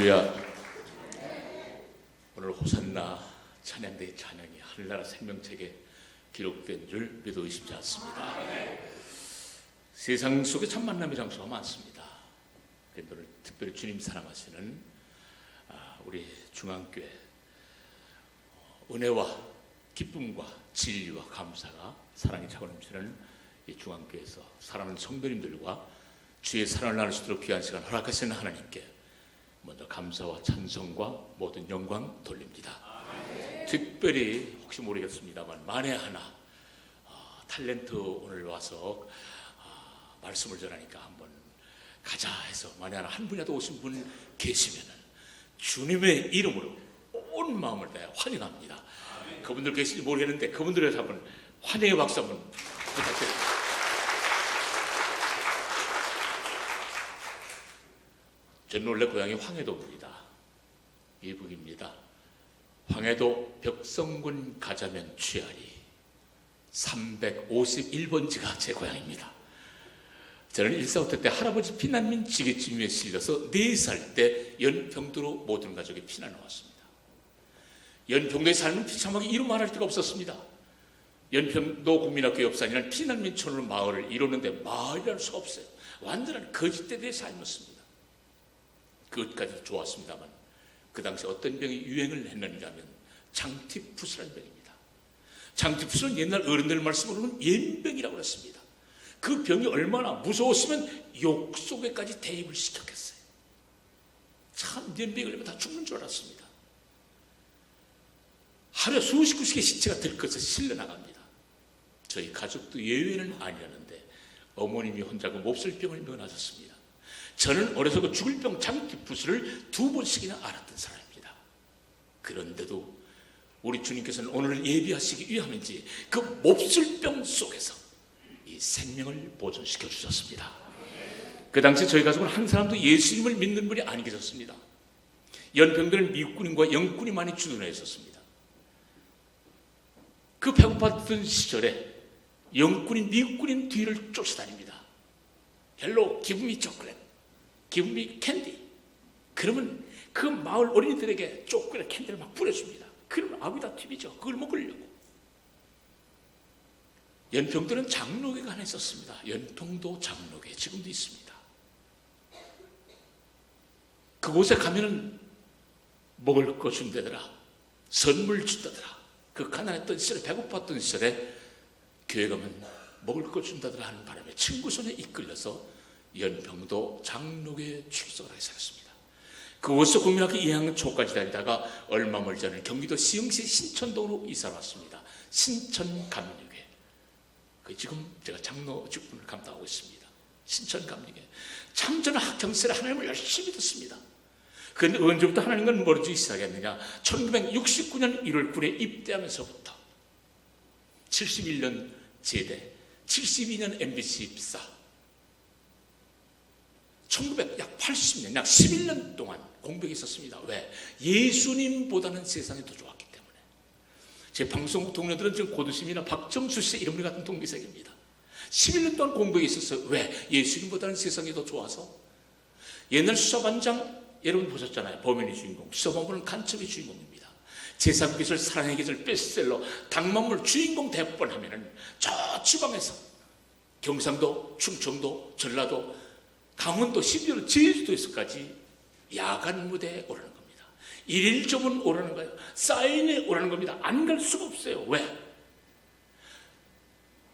할렐루야. 오늘 호산나 찬양대의 찬양이 하늘나라 생명책에 기록된 줄 믿어 의심치 않습니다. 세상 속에 참 만남의 장소가 많습니다. 그런데 오늘 특별히 주님 사랑하시는 우리 중앙교회 은혜와 기쁨과 진리와 감사가 사랑이 차고 넘치는 이 중앙교회에서 사랑하는 성도님들과 주의 사랑을 나눌 수 있도록 귀한 시간 허락하시는 하나님께 먼저 감사와 찬송과 모든 영광 돌립니다. 특별히 혹시 모르겠습니다만 만에 하나 탤런트 오늘 와서 말씀을 전하니까 한번 가자 해서 만에 하나 한 분이라도 오신 분 계시면은 주님의 이름으로 온 마음을 다해 환영합니다. 그분들 계실지 모르겠는데 그분들에서 한번 환영의 박수 한번 부탁드립니다. 저는 원래 고향이 황해도입니다. 이북입니다. 황해도 벽성군 가자면 취하리 351번지가 제 고향입니다. 저는 1.4.5 때 할아버지 피난민 지게찜에 실려서 4살 때 연평도로 모든 가족이 피난을 왔습니다. 연평도에 사는 비참하게 이루 말할 데가 없었습니다. 연평도 국민학교 옆산이라는 피난민촌으로 마을을 이루는데 마을이랄 수가 없어요. 완전한 거짓대대의 삶이었습니다. 그것까지 좋았습니다만 그 당시 어떤 병이 유행을 했는가 하면 장티푸스라는 병입니다. 장티푸스는 옛날 어른들 말씀으로는 연병이라고 했습니다. 그 병이 얼마나 무서웠으면 욕 속에까지 대입을 시켰겠어요. 참 연병이 걸리면 다 죽는 줄 알았습니다. 하루에 수십 구씩의 시체가 들끓어서 실려나갑니다. 저희 가족도 예외는 아니었는데 어머님이 혼자 그 몹쓸병을 면하셨습니다. 저는 어려서 그 죽을 병 장티푸스를 2번씩이나 앓았던 사람입니다. 그런데도 우리 주님께서는 오늘 예비하시기 위함인지 그 몹쓸병 속에서 이 생명을 보존시켜 주셨습니다. 그 당시 저희 가족은 한 사람도 예수님을 믿는 분이 아니 계셨습니다. 연평도는 미국군인과 영군이 많이 주둔해 있었습니다. 그 배고팠던 시절에 영군인 미국군인 뒤를 쫓아다닙니다. 헬로 기브미 초콜릿, 기브미 캔디. 그러면 그 마을 어린이들에게 초콜릿 캔디를 막 뿌려줍니다. 그러면 아귀다 튀비죠. 그걸 먹으려고. 연평도는 장로교가 하나 있었습니다. 연평도 장로교 지금도 있습니다. 그곳에 가면은 먹을 거 준다더라, 선물 준다더라. 그 가난했던 시절에 배고팠던 시절에 교회 가면 먹을 거 준다더라 하는 바람에 친구 손에 이끌려서 연평도 장로교에 출석을 하게 살았습니다. 그곳에서 국민학교 2학년 초까지 다니다가 얼마 멀지 않은 경기도 시흥시 신천동으로 이사 왔습니다. 신천감리교회. 지금 제가 장로 직분을 감당하고 있습니다. 신천감리교회. 참 저는 학창시절에 하나님을 열심히 듣습니다. 그런데 언제부터 하나님을 멀어지기 시작했느냐? 1969년 1월 9일에 입대하면서부터 71년 제대, 72년 MBC 입사, 약 80년, 약 11년 동안 공백이 있었습니다. 왜? 예수님보다는 세상이 더 좋았기 때문에. 제 방송국 동료들은 지금 고두심이나 박정수 씨의 이름을 같은 동기생입니다. 11년 동안 공백이 있었어요. 왜? 예수님보다는 세상이 더 좋아서. 옛날 수사반장 여러분 보셨잖아요. 범인의 주인공. 수사반장은 간첩의 주인공입니다. 제3 기술 사랑의 기술 베스트셀러 당만물 주인공 대본 하면은 저 지방에서 경상도, 충청도, 전라도, 강원도, 심지어는 제주도에서까지 야간 무대에 오라는 겁니다. 1일 점은 오라는 거예요. 사인에 오라는 겁니다. 안 갈 수가 없어요. 왜?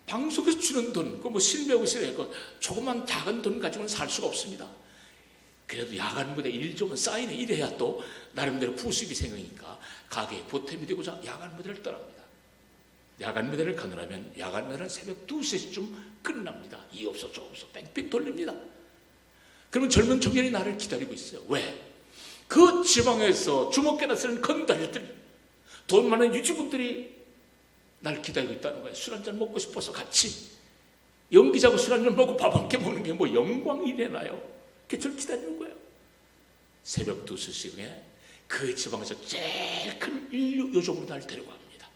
방송에서 주는 돈, 실배우 실에 조그만 작은 돈 가지고는 살 수가 없습니다. 그래도 야간 무대 1일 점은 사인에 이래야 또 나름대로 부수입이 생기니까 가게에 보탬이 되고자 야간 무대를 떠납니다. 야간 무대를 가느라면 야간 무대는 새벽 2시쯤 끝납니다. 이 없어 저 없어 뺑뺑 돌립니다. 그러면 젊은 청년이 나를 기다리고 있어요. 왜? 그 지방에서 주먹개나 쓰는 건달들, 돈 많은 유지분들이 날 기다리고 있다는 거예요. 술 한잔 먹고 싶어서 같이 연기자고 술 한잔 먹고 밥 한 끼 먹는 게 뭐 영광이래나요? 그게 저를 기다리는 거예요. 새벽 2시경에 그 지방에서 제일 큰 인류 요정으로 날 데려갑니다.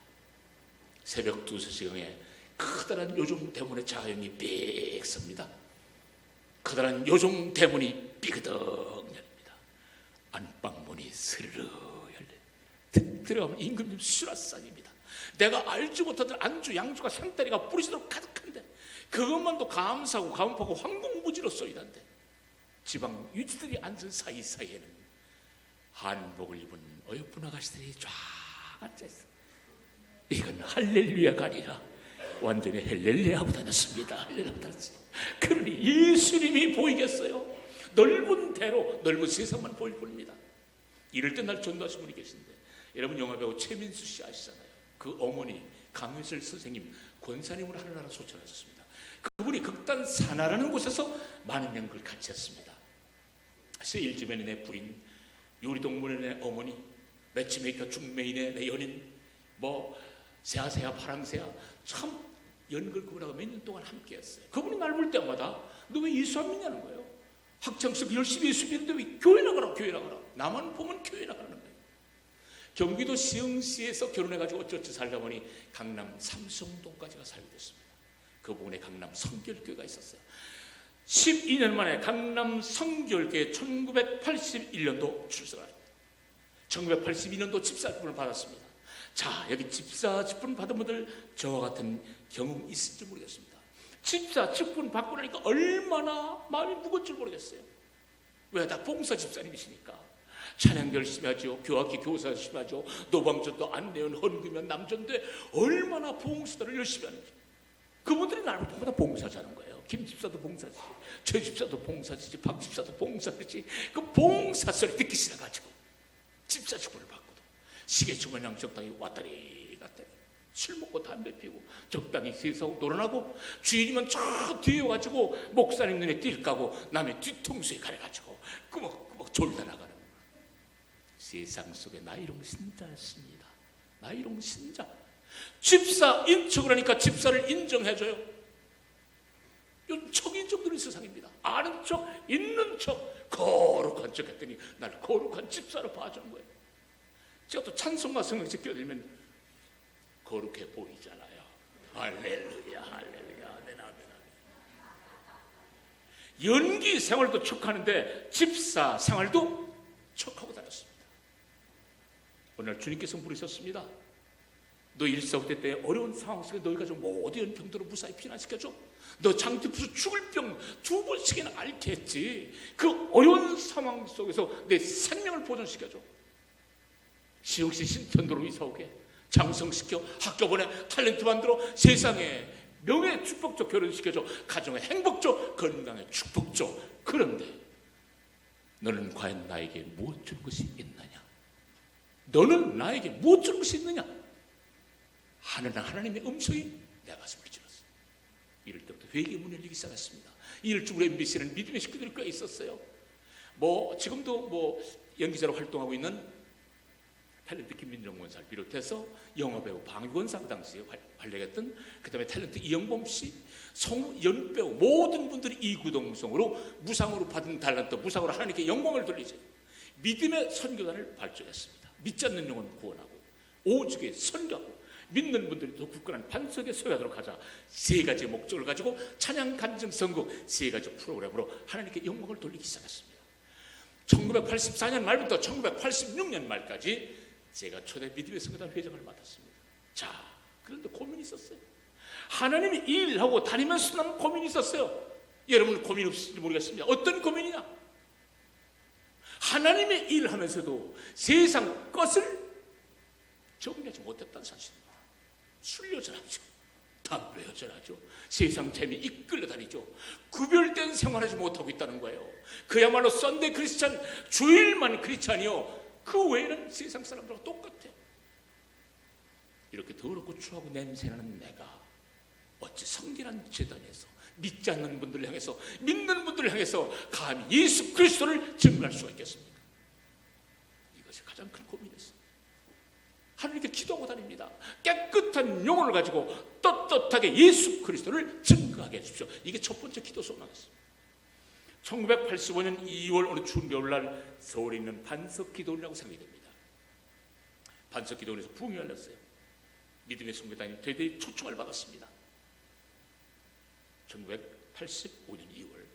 새벽 2시경에 커다란 요정 대문의 자연이 삑 섭니다. 커다란 요정 대문이 삐그덕 열립니다. 안방문이 스르르 열려 득 들어가면 임금님 수라상입니다. 내가 알지 못하던 안주 양주가 상다리가 뿌리치도록 가득한데 그것만도 감사하고 감사하고 황공무지로 쏘이던데 지방 유지들이 앉은 사이사이에는 한복을 입은 어여쁜 아가씨들이 쫙 앉아있어. 이건 할렐루야가 아니라 완전히 헬렐레하고 다녔습니다. 헬렐레하고 다녔어요. 그러니 예수님이 보이겠어요? 넓은 대로 넓은 세상만 보일 뿐입니다. 이럴 때 날 전도하신 분이 계신데 여러분 영화배우 최민수 씨 아시잖아요. 그 어머니 강효슬 선생님 권사님으로 하늘나라 소천하셨습니다. 그분이 극단 산하라는 곳에서 많은 연극을 같이 했습니다. 세일즈맨의 내 부인, 요리동물의 내 어머니, 매치메이커 중매인의 내 연인, 뭐 새하새하 파랑새하 참 연극을 그분하고 몇 년 동안 함께 했어요. 그분이 날 볼 때마다 너 왜 예수 안 믿냐는 거예요. 학창시절 열심히 예수 믿는데 왜 교회 나가라 교회 나가라. 나만 보면 교회 나가는 거예요. 경기도 시흥시에서 결혼해가지고 어쩌지 살다 보니 강남 삼성동까지가 살게 됐습니다. 그 부근에 강남 성결교회가 있었어요. 12년 만에 강남 성결교회 1981년도 출생을 합니다. 1982년도 집사직분을 받았습니다. 자, 여기 집사 직분 받은 분들 저와 같은 경험 있을지 모르겠습니다. 집사 직분 받고 나니까 얼마나 마음이 무거울 줄 모르겠어요. 왜? 다 봉사 집사님이시니까. 찬양 열심히 하죠. 교학기 교사 열심히 하죠. 노방전도 안내원 헌금면 남전대 얼마나 봉사를 열심히 하는지. 그분들이 나를 보다 봉사자는 거예요. 김 집사도 봉사지, 최 집사도 봉사지, 박 집사도 봉사지. 그 봉사 소리 듣기 싫어가지고 집사 직분을 받고도 시계 주머니랑 적당히 왔다리 갔다리 술 먹고 담배 피우고 적당히 세상 놀아나고 주인이면 저 뒤에 와가지고 목사님 눈에 띌 까고 남의 뒤통수에 가려가지고 꾸벅꾸벅 졸다 나가는 세상 속에 나이롱 신자였습니다. 나이롱 신자. 집사 인척을 하니까 집사를 인정해줘요. 요즘 척인척들은 세상입니다. 아는 척, 있는 척, 거룩한 척 했더니 날 거룩한 집사로 봐주는 거예요. 제가 또 찬송가 성경에 끼어들면 거룩해 보이잖아요. 할렐루야, 할렐루야, 아멘, 아멘, 아멘. 연기 생활도 척하는데 집사 생활도 척하고 다녔습니다. 오늘 주님께서 부르셨습니다. 너 일사후대 때 어려운 상황 속에 너희 가족 모든 병들어 무사히 피난시켜줘. 너 장기부수 죽을 병 2번씩이나 앓게 했지. 그 어려운 상황 속에서 내 생명을 보존시켜줘. 시흥시 신천도로 이사오게 장성시켜 학교 보내 탤런트 만들어 세상에 명예 축복적 결혼시켜줘. 가정의 행복적 건강의 축복적. 그런데 너는 과연 나에게 무엇 줄 것이 있느냐? 너는 나에게 무엇 줄 것이 있느냐? 하나님의 음성이 내 가슴을 찔렀어요. 이럴 때부터 회개의 문이 열리기 시작했습니다. 이일주 우리 MBC는 믿음의 식구들이 꽤 있었어요. 지금도 연기자로 활동하고 있는 탤런트 김민정 원사를 비롯해서 영화배우 방위권사 그 당시에 활약했던 그 다음에 탤런트 이영범 씨, 송연배우 모든 분들이 이구동성으로 무상으로 받은 달란트, 무상으로 하나님께 영광을 돌리죠. 믿음의 선교단을 발전했습니다. 믿지 않는 영혼 구원하고 오죽에 선교하고 믿는 분들이 더 굳건한 반석에 서야도록 하자. 세 가지 목적을 가지고 찬양 간증 선곡 세 가지 프로그램으로 하나님께 영광을 돌리기 시작했습니다. 1984년 말부터 1986년 말까지 제가 초대 믿음의 선교단 회장을 맡았습니다. 자, 그런데 고민이 있었어요. 하나님이 일하고 다니면서 나는 고민이 있었어요. 여러분 고민 없을지 모르겠습니다. 어떤 고민이냐? 하나님의 일하면서도 세상 것을 정리하지 못했다는 사실입니다. 술 여전하죠. 담배 여전하죠. 세상 재미 이끌려 다니죠. 구별된 생활하지 못하고 있다는 거예요. 그야말로 썬데이 크리스찬, 주일만 크리스찬이요. 그 외에는 세상 사람들과 똑같아요. 이렇게 더럽고 추하고 냄새나는 내가 어찌 성결한 제단에서 믿지 않는 분들을 향해서 믿는 분들을 향해서 감히 예수 그리스도를 증거할 수가 있겠습니까? 이것이 가장 큰 고민이었어요. 하나님께 기도하고 다닙니다. 깨끗한 영혼을 가지고 떳떳하게 예수 그리스도를 증거하게 해주십시오. 이게 첫 번째 기도 소원이었습니다. 1985년 2월 어느 추운 겨울날 서울에 있는 반석기도원이라고 생각이 됩니다. 반석기도원에서 부흥이 열렸어요. 믿음의 선교단이 대대히 초청을 받았습니다. 1985년 2월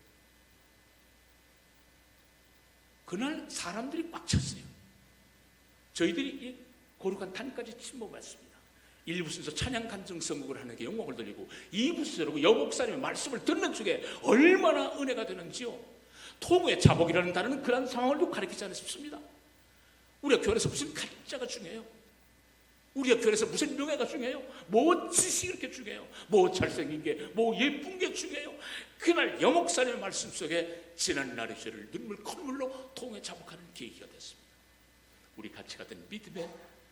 그날 사람들이 꽉 찼어요. 저희들이 이 거룩한 단까지 침범했습니다. 1부 순서 찬양 간증 선곡을 하는 게 영광을 돌리고 2부 순서로 여목사님의 말씀을 듣는 중에 얼마나 은혜가 되는지요. 통의 자복이라는 단어는 그런 상황을 가리키지 않아 싶습니다. 우리가 교회에서 무슨 가짜가 중요해요? 우리가 교회에서 무슨 명예가 중요해요? 뭐 지식이 이렇게 중요해요? 뭐 잘생긴 게, 뭐 예쁜 게 중요해요? 그날 여목사님의 말씀 속에 지난 날의 죄를 눈물 콧물로 통에 자복하는 계기가 됐습니다. 우리 같이 갔던 믿음의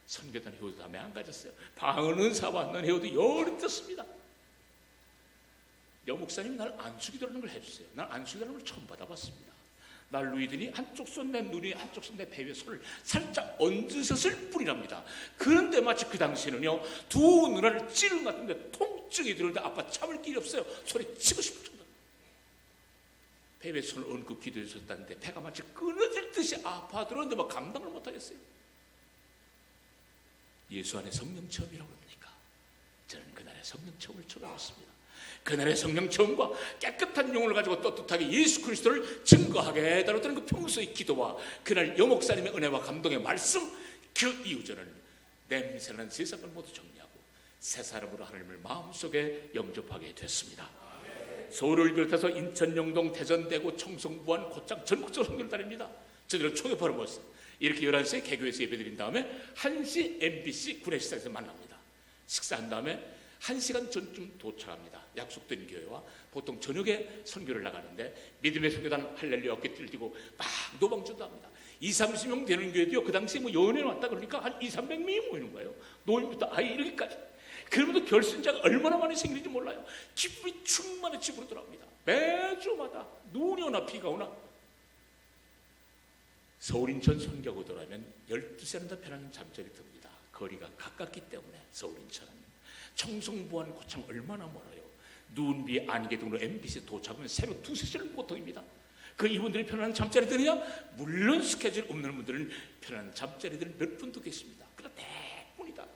선교단 회원도 다음에 안 가졌어요. 방언 은사 받는 회원도 여름 됐습니다. 여목사님이 날 안수기도라는 걸 해주세요. 난 안수기도라는 걸 처음 받아봤습니다. 날 누이더니 한쪽 손 내 눈이 한쪽 손 내 배에 손을 살짝 얹으셨을 뿐이랍니다. 그런데 마치 그 당시에는요, 두 누나를 찌른 것 같은데 통증이 들었는데 아빠 참을 길이 없어요. 소리 치고 싶을 정도. 배에 손을 얹고 기도해줬다는데 배가 마치 끊어질 듯이 아파 들었는데 막 감당을 못하겠어요. 예수 안에 성령 체험이라고 합니까? 저는 그날의 성령 체험을 처음했습니다. 그날의 성령 체험과 깨끗한 영혼을 가지고 떳떳하게 예수 그리스도를 증거하게 해달라는 그 평소의 기도와 그날 여목사님의 은혜와 감동의 말씀, 그 이후 저는 냄새나는 세상을 모두 정리하고 새 사람으로 하나님을 마음속에 영접하게 됐습니다. 서울을 비롯해서 인천, 영동, 대전, 대구, 청송, 부안, 고창 전국적으로 선교를 다닙니다. 저들은 초대파를 모았어요. 이렇게 11시에 개교에서 예배드린 다음에 1시 MBC 구례시장에서 만납니다. 식사한 다음에 1시간 전쯤 도착합니다. 약속된 교회와 보통 저녁에 선교를 나가는데 믿음의 선교단 할렐루야 어깨를 들고 막 노방전도 합니다. 20-30명 되는 교회도요, 그 당시에 뭐 연예인 왔다 그러니까 한 200-300명이 모이는 거예요. 노인부터 아이 이렇게까지. 그러면서 결신자가 얼마나 많이 생기는지 몰라요. 기쁨이 충만해 집으로 돌아옵니다. 매주마다 눈이 오나 비가 오나 서울 인천 선교하고 돌아오면 12시간 더 편한 잠자리 듭니다. 거리가 가깝기 때문에 서울 인천은. 청송, 부안, 고창 얼마나 멀어요. 눈비 안개등으로 MBC에 도착하면 새벽 2-3시는 보통입니다. 그 이분들이 편안한 잠자리 드느냐? 물론 스케줄 없는 분들은 편안한 잠자리들 몇 분도 계십니다. 그러나 대부분이다.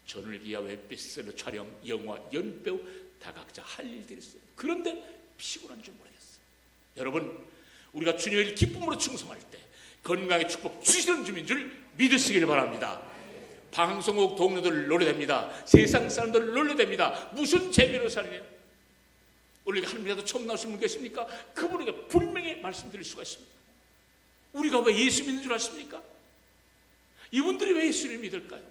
전을기와 웹베스트셀러 촬영, 영화, 연배우 다 각자 할 일들이 있어요. 그런데 피곤한 줄 모르겠어요. 여러분, 우리가 주님을 기쁨으로 충성할 때 건강의 축복 주시는 주민 줄 믿으시길 바랍니다. 방송국 동료들 놀래됩니다. 세상 사람들 놀래됩니다. 무슨 재미로 살아요? 우리가 하나님이라도 처음 나오신 분 계십니까? 그분에게 분명히 말씀드릴 수가 있습니다. 우리가 왜 예수 믿는 줄 아십니까? 이분들이 왜 예수를 믿을까요?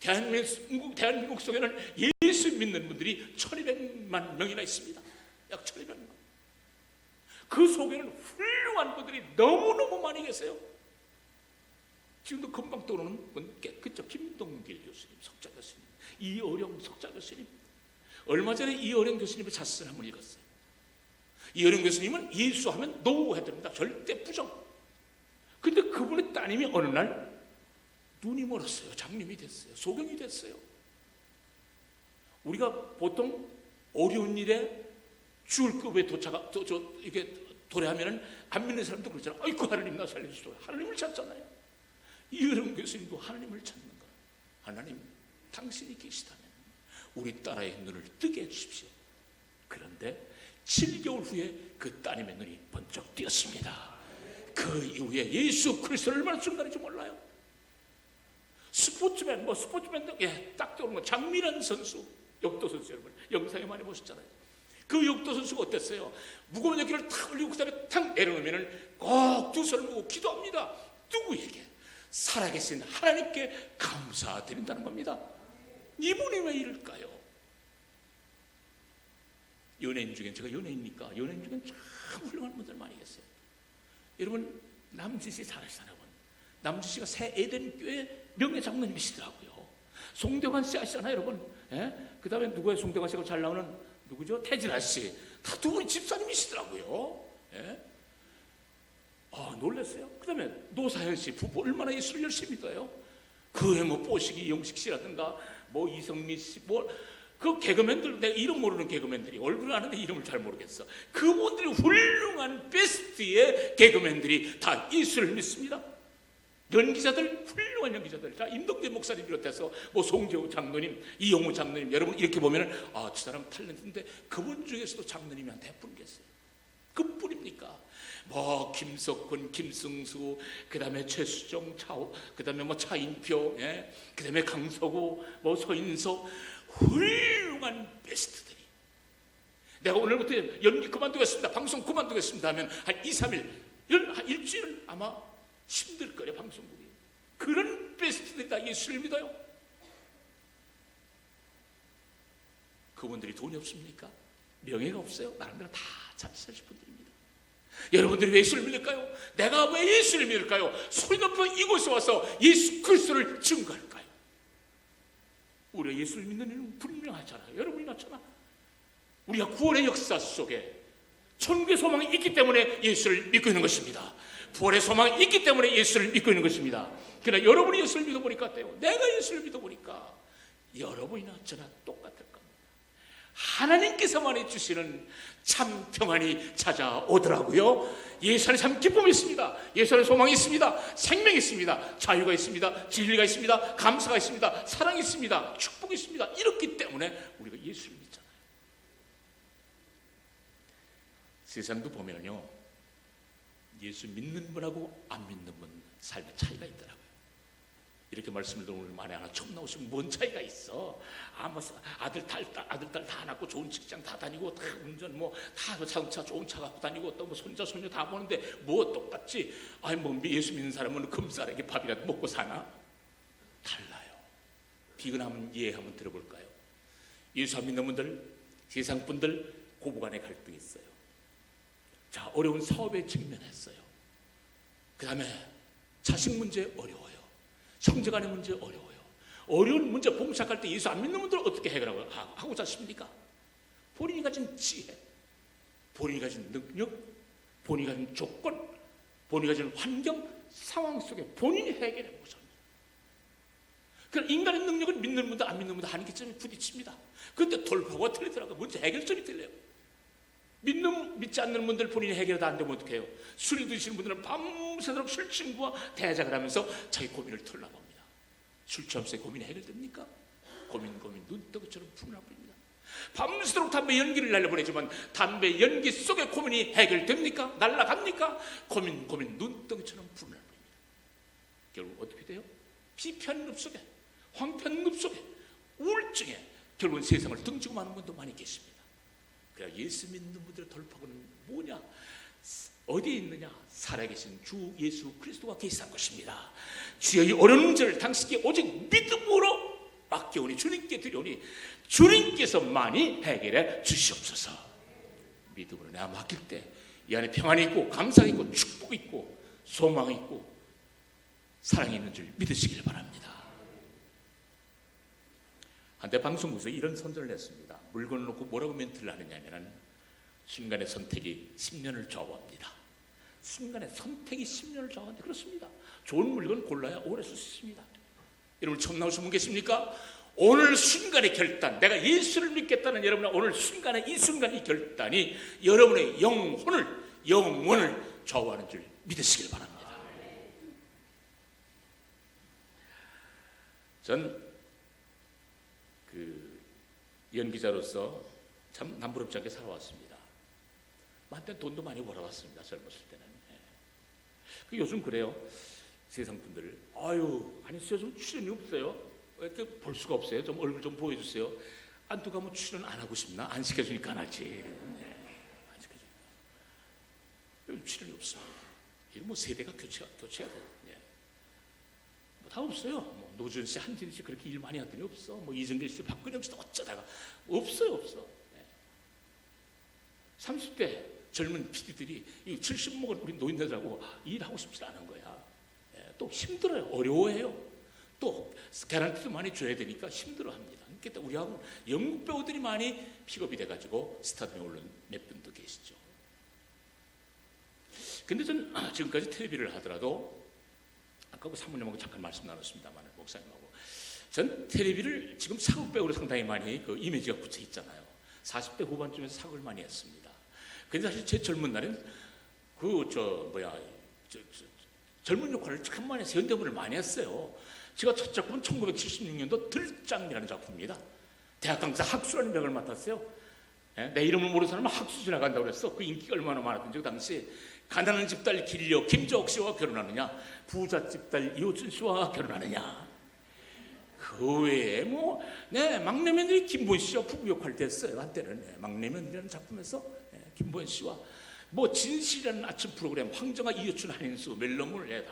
대한민국 속에는 예수 믿는 분들이 1200만 명이나 있습니다. 약 1200만. 그 속에는 훌륭한 분들이 너무너무 많이 계세요. 지금도 금방 떠오르는 분 깨끗죠. 김동길 교수님, 석자 교수님, 이어령 석자 교수님. 얼마 전에 이어령 교수님의 자서를 한번 읽었어요. 이어령 교수님은 예수하면 노 해드립니다. 절대 부정. 근데 그분의 따님이 어느 날 눈이 멀었어요. 장님이 됐어요. 소경이 됐어요. 우리가 보통 어려운 일에 죽을 급에 이렇게 도래하면은 안 믿는 사람도 그러잖아요. 아이고 하나님 나 살려주시오. 하나님을 찾잖아요. 이어령 교수님도 하나님을 찾는 거예요. 하나님, 당신이 계시다면 우리 딸아이의 눈을 뜨게 해주십시오. 그런데 7개월 후에 그 따님의 눈이 번쩍 띄었습니다. 그 이후에 예수 그리스도를 얼마나 중간인지 몰라요. 스포츠맨 딱 떠오르는 거 장민환 선수, 역도 선수 여러분 영상에 많이 보셨잖아요. 그 역도 선수가 어땠어요? 무거운 역기를 탁 올리고 그 다음에 탁 내려놓으면 꼭 두 손을 모으고 기도합니다. 누구에게? 살아계신 하나님께 감사드린다는 겁니다. 이분이 왜 이럴까요? 연예인 중에, 제가 연예인이니까 연예인 중에 참 훌륭한 분들 많이 계세요. 여러분, 남지씨 잘 아시잖아요. 남지씨가 새 에덴 교회 명예장로님이시더라고요. 송대관 씨 아시잖아요, 여러분. 예? 그 다음에 누구예요? 송대관 씨가 잘 나오는 누구죠? 태진아 씨. 다 두 분이 집사님이시더라고요. 예? 놀랐어요. 그 다음에 노사연 씨 부부 얼마나 예수를 열심히 믿어요. 그 외에 뭐 뽀식이 영식 씨라든가 뭐 이성미 씨 그 개그맨들, 내가 이름 모르는 개그맨들이 얼굴을 아는데 이름을 잘 모르겠어. 그분들이 훌륭한 베스트의 개그맨들이 다 예수를 믿습니다. 연기자들, 훌륭한 연기자들, 자 임덕대 목사님 비롯해서 뭐 송재호 장로님, 이용우 장로님, 여러분 이렇게 보면은 저 사람 탤런트인데 그분 중에서도 장로님이 한 100분 계세요. 그뿐입니까? 뭐 김석훈, 김승수, 그다음에 최수정, 그다음에 뭐 차인표, 그다음에 강서구, 뭐 서인석, 훌륭한 베스트들이 내가 오늘부터 연기 그만두겠습니다, 방송 그만두겠습니다 하면 한 2, 3일, 한 일주일 아마 힘들 거예요. 방송국이. 그런 베스트들이 다 예수를 믿어요. 그분들이 돈이 없습니까? 명예가 없어요? 나름대로 다 잘 사실 분들입니다. 여러분들이 왜 예수를 믿을까요? 내가 왜 예수를 믿을까요? 소리 높여 이곳에 와서 예수 그리스도를 증거할까요? 우리가 예수를 믿는 이유는 분명하잖아요. 여러분이 맞잖아. 우리가 구원의 역사 속에 천국의 소망이 있기 때문에 예수를 믿고 있는 것입니다. 부활의 소망이 있기 때문에 예수를 믿고 있는 것입니다. 그러나 여러분이 예수를 믿어보니까 어때요? 내가 예수를 믿어보니까 여러분이나 저나 똑같을 겁니다. 하나님께서만 해주시는 참 평안이 찾아오더라고요. 예수 안에 참 기쁨이 있습니다. 예수 안에 소망이 있습니다. 생명이 있습니다. 자유가 있습니다. 진리가 있습니다. 감사가 있습니다. 사랑이 있습니다. 축복이 있습니다. 이렇기 때문에 우리가 예수를 믿잖아요. 세상도 보면요, 예수 믿는 분하고 안 믿는 분 삶의 차이가 있더라고요. 이렇게 말씀을 오늘 만에 하나 처음 나오시면 뭔 차이가 있어? 뭐 아들 딸 다 낳고 좋은 직장 다 다니고 다 운전 다 자동차 좋은 차 갖고 다니고 또 손자 손녀 다 보는데 뭐 똑같지? 예수 믿는 사람은 금싸라기 밥이라도 먹고 사나? 달라요. 비근하면 이해하면 들어볼까요? 예수 안 믿는 분들, 세상 분들 고부간에 갈등이 있어요. 자, 어려운 사업에 직면했어요. 그 다음에 자식 문제 어려워요. 형제간의 문제 어려워요. 어려운 문제 봉착할 때 예수 안 믿는 분들은 어떻게 하고자 하십니까? 본인이 가진 지혜, 본인이 가진 능력, 본인이 가진 조건, 본인이 가진 환경, 상황 속에 본인이 해결해 보자. 그러니까 인간의 능력은 믿는 분들 안 믿는 분들 한계점에 부딪힙니다. 그런데 돌파구가 틀리더라고요. 문제 해결점이 틀려요. 믿지 않는 분들 본인이 해결도 안 되면 어떡해요? 술이 드시는 분들은 밤새도록 술 친구와 대작을 하면서 자기 고민을 털어나봅니다. 술 취하면서 고민이 해결됩니까? 고민 눈덩이처럼 풀어나버립니다. 밤새도록 담배 연기를 날려보내지만 담배 연기 속에 고민이 해결됩니까? 날아갑니까? 고민 눈덩이처럼 풀어나버립니다. 결국 어떻게 돼요? 비판급 속에, 황편급 속에, 우울증에 결국은 세상을 등지고 마는 분도 많이 계십니다. 예수 믿는 분들의 돌파구는 뭐냐? 어디에 있느냐? 살아계신 주 예수 그리스도가 계시는 것입니다. 주여 이 어려운 문제를 당신께 오직 믿음으로 맡겨오니 주님께 드려오니 주님께서만이 해결해 주시옵소서. 믿음으로 내가 맡길 때 이 안에 평안이 있고 감사가 있고 축복이 있고 소망이 있고 사랑이 있는 줄 믿으시길 바랍니다. 한때 방송국에서 이런 선전을 했습니다. 물건을 놓고 뭐라고 멘트를 하느냐면 순간의 선택이 10년을 좌우합니다. 순간의 선택이 10년을 좌우한다. 그렇습니다. 좋은 물건 골라야 오래 쓸 수 있습니다. 여러분 처음 나오신 분 계십니까? 오늘 순간의 결단, 내가 예수를 믿겠다는 여러분의 오늘 순간의 이 순간 이 결단이 여러분의 영혼을 좌우하는 줄 믿으시길 바랍니다. 전 연기자로서 참 남부럽지 않게 살아왔습니다. 한때 돈도 많이 벌어왔습니다. 젊었을 때는. 요즘 그래요. 세상 분들 요즘 출연이 없어요. 왜 이렇게 볼 수가 없어요? 좀 얼굴 좀 보여주세요. 누가 출연 안 하고 싶나? 안 시켜주니까 안 하지. 안 시켜주니까. 출연이 없습니다. 이거 세대가 교체가 돼요. 다 없어요. 노준 씨, 한진희 씨 그렇게 일 많이 하더니 없어. 이정길 씨, 박근영 씨도 어쩌다가 없어요. 30대 젊은 PD들이 70 먹은 우리 노인네들하고 일하고 싶지 않은 거야. 또 힘들어요. 어려워해요. 또 개런티도 많이 줘야 되니까 힘들어합니다. 그러니까 우리하고 영국 배우들이 많이 픽업이 돼가지고 스타덤에 오른 몇 분도 계시죠. 근데 전 지금까지 텔레비를 하더라도 아까 사모님하고 잠깐 말씀 나눴습니다만 목사님하고 전 텔레비를 지금 사극 배우로 상당히 많이 이미지가 붙여 있잖아요. 40대 후반쯤에서 사극을 많이 했습니다. 근데 사실 제 젊은 날엔 젊은 역할을 참 많이 해서 현대물을 많이 했어요. 제가 첫 작품은 1976년도 들장이라는 작품입니다. 대학 강사 학수라는 역을 맡았어요. 내 이름을 모르는 사람은 학수 지나간다고 그랬어. 그 인기가 얼마나 많았던지 그 당시에 가난한 집 딸 길려 김재옥 씨와 결혼하느냐, 부잣집 딸 이호준 씨와 결혼하느냐. 그 외에 막내 며느리 김보은 씨와 부부 역할도 했어요. 한때는 막내 며느리라는 작품에서 김보은 씨와 진실이라는 아침 프로그램, 황정아, 이효춘, 한인수, 멜로물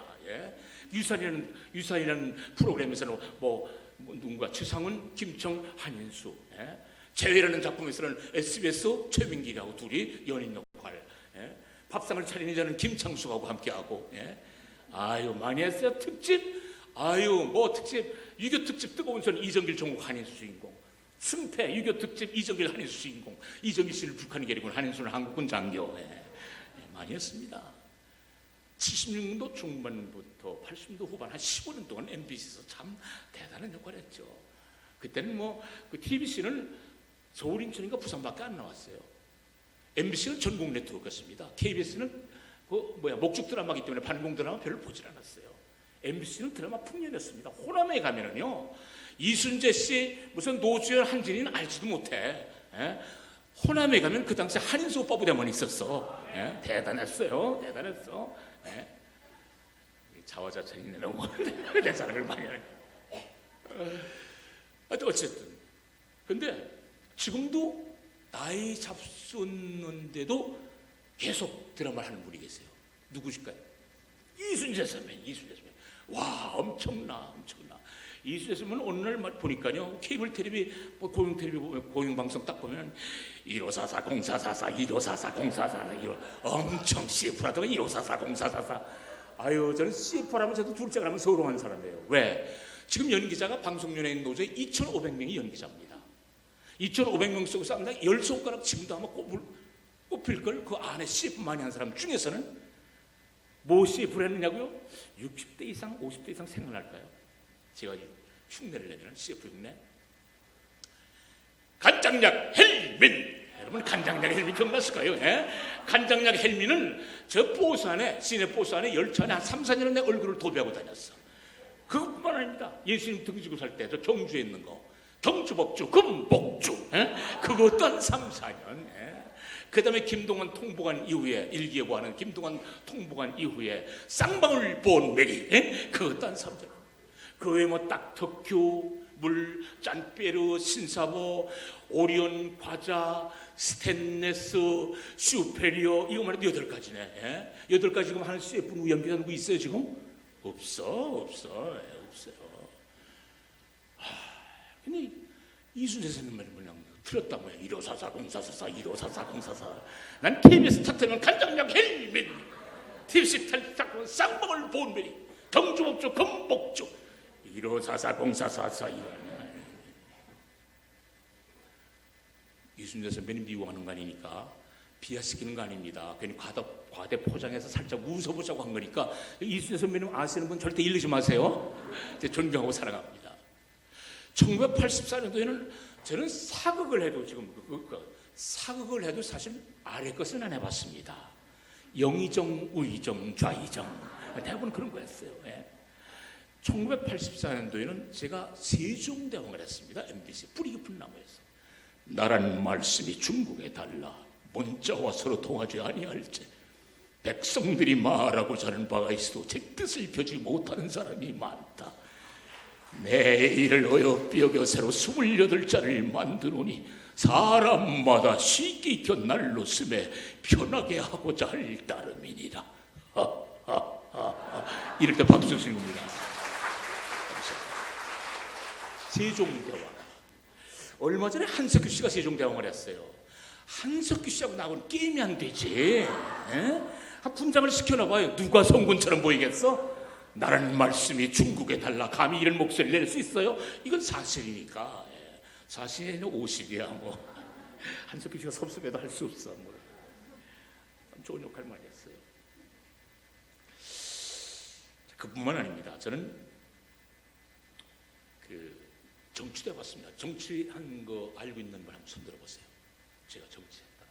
유산이라는 프로그램에서는 누군가 최상훈, 김청, 한인수, 재회라는 작품에서는 SBS 최민기하고 둘이 연인 역할, 밥상을 차리는 자는 김창수하고 함께하고, 아유 많이 했어요. 특집, 특집, 유교 특집 뜨거운 전 이정길, 종국, 한인수 주인공. 승패 유교 특집 이정길, 한인수 주인공. 이정길 씨를 북한이 계리고 한인수는 한국군 장교. 많이 했습니다. 76년도 중반부터 80년도 후반 한 15년 동안 MBC에서 참 대단한 역할을 했죠. 그때는 그 TBC는 서울, 인천인가 부산밖에 안 나왔어요. MBC는 전국 네트워크였습니다. KBS는 목죽 드라마이기 때문에 반공 드라마 별로 보질 않았어요. MBC는 드라마 풍년이었습니다. 호남에 가면은요, 이순재 씨, 무슨 노주현, 한진이는 알지도 못해. 호남에 가면 그 당시 한인수 오빠 부대만 있었어. 대단했어요. 대단했어. 자화자찬이네. 너무 내 사람을 많이 하네. 어쨌든 근데 지금도 나이 잡수는데도 계속 드라마를 하는 분이 계세요. 누구실까요? 이순재 선배. 와, 엄청나. 이순재 선배는 어느 날 보니까요, 케이블 텔레비, 고용 텔레비 보면, 고용방송 딱 보면 1544 0444 1544 0444 엄청 CF라다가 1544 0444. 아유, 저는 CF라면 저도 둘째 가면 서러워하는 사람이에요. 왜? 지금 연기자가 방송연예인 노조에 2,500명이 연기자입니다. 2,500명 속에서 아마 10손가락 지금도 아마 꼽힐걸. 그 안에 CF 많이 한 사람 중에서는 CF를 했느냐고요? 60대 이상, 50대 이상 생각날까요? 제가 흉내를 내는 CF 흉내. 간장약 헬민. 여러분 간장약 헬민 기억났을까요? 간장약 헬민은 저 버스 안에, 시내 버스 안에 열차 안에 한 3, 4년은 내 얼굴을 도배하고 다녔어. 그것뿐만 아닙니다. 예수님 등지고 살 때 저 경주에 있는 거, 경주복주, 금복주, 그것도 한 3, 4년. 그 다음에 김동완 통보관 이후에, 일기예보하는 김동완 통보관 이후에 쌍방울 본 메리, 그것도 한 3년. 그 외에 딱터큐, 물, 짠빼르, 신사보, 오리온 과자, 스탠레스, 슈페리어, 이거 말해도 8가지네. 8가지 지금 하는 CF 누구 연기자 누구 있어요 지금? 없어요. 근데 이순재 선생님 말이 그냥 틀렸다 뭐야. 1544 0444 1544 0444. 난 KBS 탑텐은 간장약 헬멧, TBC 탑텐은 쌍방울 본베리, 경주복주 금복주 1544 0444. 이순재 선배님 미워하는 거 아니니까, 비하시키는 거 아닙니다. 괜히 과대 포장해서 살짝 웃어보자고 한 거니까 이순재 선배님 아시는 분 절대 잃지 마세요. 존경하고 사랑합니다. 1984년도에는 저는 사극을 해도 사극을 해도 사실 아래 것은 안 해봤습니다. 영의정, 우의정, 좌의정 대부분 그런 거였어요. 1984년도에는 제가 세종대왕을 했습니다. MBC 뿌리 깊은 나무에서. 나란 말씀이 중국에 달라 문자와 서로 통하지 아니할지 백성들이 말하고자 하는 바가 있어도 제 뜻을 펴지 못하는 사람이 많다. 내 일을 어여삐 여겨 새로 28자를 만드노니 사람마다 쉽게 익혀 날로 쓰매 편하게 하고자 할 따름이니라. 이럴 때 박수 주시는 겁니다. 세종대왕. 얼마 전에 한석규 씨가 세종대왕을 했어요. 한석규 씨하고 나하고는 게임이 안 되지. 분장을 시켜놔봐요. 누가 성군처럼 보이겠어? 나라는 말씀이 중국에 달라 감히 이런 목소리를 낼 수 있어요? 이건 사실이니까. 사실은 50이야 한석규 씨가 섭섭해도 할 수 없어 좋은 역할 많이 했어요. 그뿐만 아닙니다. 저는 정치도 해봤습니다. 정치한 거 알고 있는 분 한번 손 들어보세요. 제가 정치했다.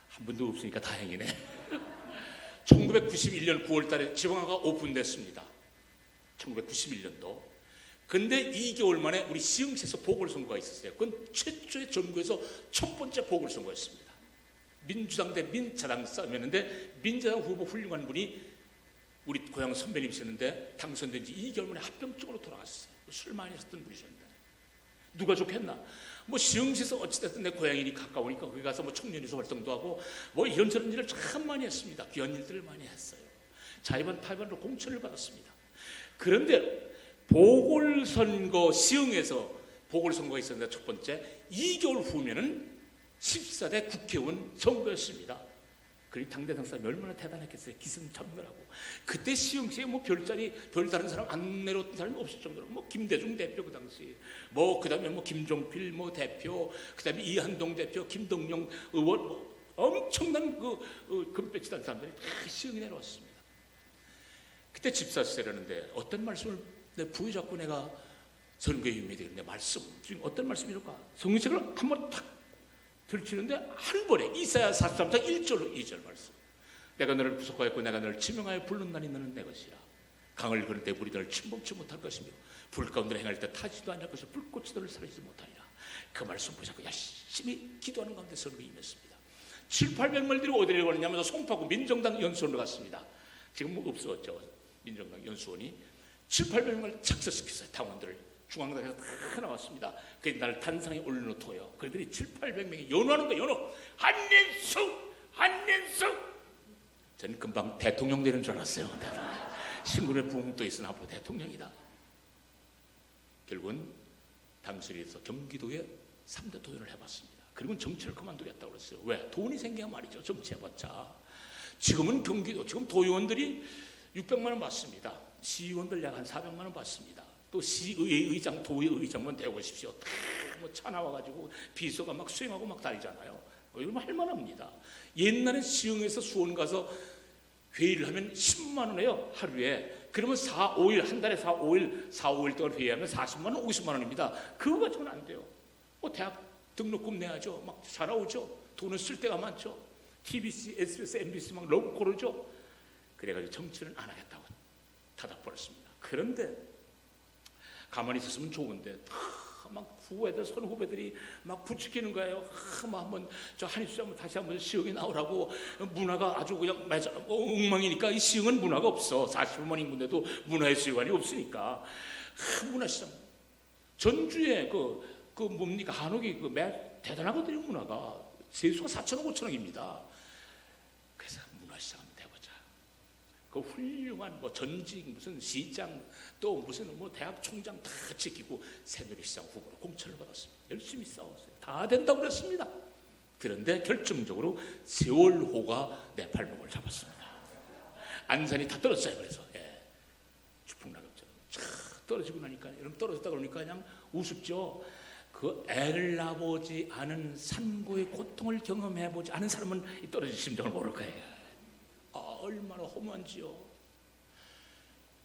한 분도 없으니까 다행이네. 1991년 9월 달에 지방화가 오픈됐습니다. 1991년도. 근데 2개월 만에 우리 시흥시에서 보궐선거가 있었어요. 그건 최초의 전국에서 첫 번째 보궐선거였습니다. 민주당 대 민자당 싸움이었는데 민자당 후보 훌륭한 분이 우리 고향 선배님이셨는데 당선된 지 2개월 만에 합병증으로 돌아갔어요. 술 많이 했었던 분이셨는데 누가 좋겠나? 뭐 시흥시에서 어찌됐든 내 고향이니 가까우니까 거기 가서 뭐 청년유소 활동도 하고 뭐 이런저런 일을 참 많이 했습니다. 귀한 일들을 많이 했어요. 자의반 타의반으로 공천을 받았습니다. 그런데 보궐선거 시흥에서 보궐선거가 있었는데 첫 번째 2개월 후면은 14대 국회의원 선거였습니다. 그리 당대당 사람이 얼마나 대단했겠어요. 기승전결하고 그때 시흥시에 뭐 별다른 사람 안 내려왔던 사람이 없을 정도로 뭐 김대중 대표 그 당시 뭐 그다음에 뭐 김종필 뭐 대표 그다음에 이한동 대표 김동영 의원 뭐 엄청난 금배지 단 사람들이 다 시흥에 내려왔습니다. 그때 집사시대라는데 어떤 말씀을 내 부여잡고 내가 선거에 임해야 내 말씀 지금 어떤 말씀이랄까 성경책을 한번 탁 들치는데 한 번에 이사야 43장 1절로 2절 말씀. 내가 너를 구속하였고 내가 너를 지명하여 부른나니 너는 내 것이라. 강을 그릴 때 물이 너를 침범치 못할 것이며 불 가운데 행할 때 타지도 않을 것이며 불꽃이 너를 사라지지 못하리라. 그 말씀 보자고 열심히 기도하는 가운데 선거에 임했습니다. 700~800명들이 어디로 가느냐면 송파구 민정당 연수원으로 갔습니다. 지금 뭐 없어졌죠. 민정당 연수원이 700~800명을 착석시켰어요. 당원들을 중앙당에서 다 나왔습니다. 그 날 단상에 올려놓고요. 그들이 700~800명이 연호하는 거예요. 연호. 한민숙. 저는 금방 대통령 되는 줄 알았어요. 신군의 부흥도 있으나 앞으로 대통령이다. 결국은 당선에서 경기도에 3대 도전을 해봤습니다. 그리고 정치를 그만두겠다고 그랬어요. 왜? 돈이 생겨야 말이죠. 정치해봤자. 지금은 경기도 지금 도의원들이 600만 원 받습니다. 시의원들 약 한 400만 원 받습니다. 또 시의회 의장, 도의 의장만 되고 싶시오. 뭐 차 나와가지고 비서가 막 수행하고 막 다니잖아요. 이러면 할만합니다. 옛날에 시흥에서 수원 가서 회의를 하면 10만 원이에요. 하루에. 그러면 4, 5일 한 달에 4, 5일 동안 회의하면 40만 원, 50만 원입니다. 그거 가지고는 안 돼요. 뭐 대학 등록금 내야죠. 막 잘 나오죠. 돈은 쓸 데가 많죠. TBC, SBS, MBC 막 너무 고르죠. 그래가지고 정치는 안 하겠다고 닫아버렸습니다. 그런데 가만히 있었으면 좋은데 막 후배들, 선후배들이 막 부추기는 거예요. 막 한번 저 한입수 한번 다시 한번 시흥에 나오라고. 문화가 아주 그냥 엉망이니까 이 시흥은 문화가 없어. 40만 인구인데도 문화의 수요관이 없으니까. 문화시장 전주에 그 뭡니까 한옥이 대단하거든요. 문화가 세수가 4천억 5천억입니다. 그래서 문화시장 한번 해보자. 그 훌륭한 뭐 전직 무슨 시장 또 무슨 뭐 대학 총장 다 지키고 새누리시장 후보로 공천을 받았습니다. 열심히 싸웠어요. 다 된다고 그랬습니다. 그런데 결정적으로 세월호가 내 발목을 잡았습니다. 안산이 다 떨어졌어요. 그래서 주풍락엽처럼 떨어지고 나니까 여러분 떨어졌다 그러니까 그냥 우습죠. 그 애를 낳아보지 않은 산고의 고통을 경험해보지 않은 사람은 이 떨어진 심정을 모를 거예요. 얼마나 허무한지요.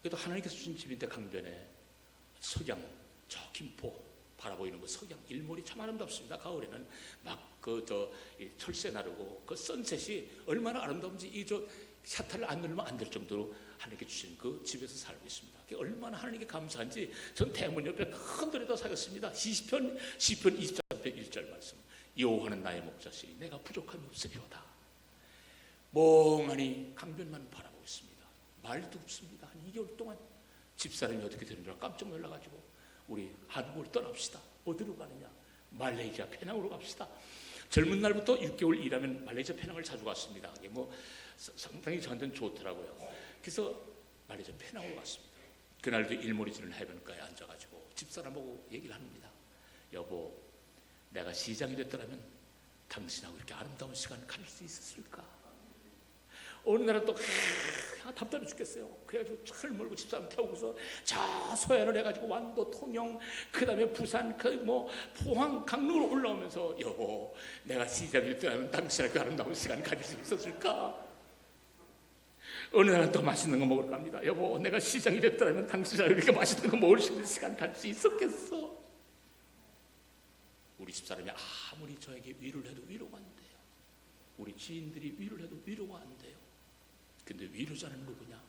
그래도 하나님께서 주신 집인데 강변에 석양, 저 김포 바라보이는 그 석양 일몰이 참 아름답습니다. 가을에는 막 철새 나르고 그 선셋이 얼마나 아름다운지 이 샤타를 안 누르면 안 될 정도로 하나님께 주신 그 집에서 살고 있습니다. 그게 얼마나 하나님께 감사한지 전 대문 옆에 큰 돌에다 사겠습니다. 시편 23편 1절 말씀. 여호와는 나의 목자시니 내가 부족함이 없으리로다. 멍하니 강변만 바라보고 있습니다. 말도 없습니다. 한 2개월 동안 집사람이 어떻게 되는 줄 깜짝 놀라가지고 우리 한국을 떠납시다. 어디로 가느냐? 말레이시아 페낭으로 갑시다. 젊은 날부터 6개월 일하면 말레이시아 페낭을 자주 갔습니다. 이게 뭐 상당히 저한테는 좋더라고요. 그래서 말레이시아 페낭으로 갔습니다. 그날도 일몰이 지는 해변가에 앉아가지고 집사람하고 얘기를 합니다. 여보, 내가 시장이 됐더라면 당신하고 이렇게 아름다운 시간 가질 수 있었을까? 어느 날은 또 답답해 죽겠어요. 그래가지고 철 몰고 집사람 태우고서 저 서해를 해가지고 완도, 통영, 그 다음에 부산, 포항, 강릉으로 올라오면서 여보, 내가 시장일 때라면 당신하고 아름다운 시간 가질 수 있었을까? 어느 날은 또 맛있는 거 먹으러 갑니다. 여보, 내가 시장이 됐더라면 당신하고 이렇게 맛있는 거 먹을 수 있는 시간 가질 수 있었겠어? 우리 집사람이 아무리 저에게 위로를 해도 위로가 안 돼요. 우리 지인들이 위로를 해도 위로가 안 돼요. 근데 위로자는 누구냐?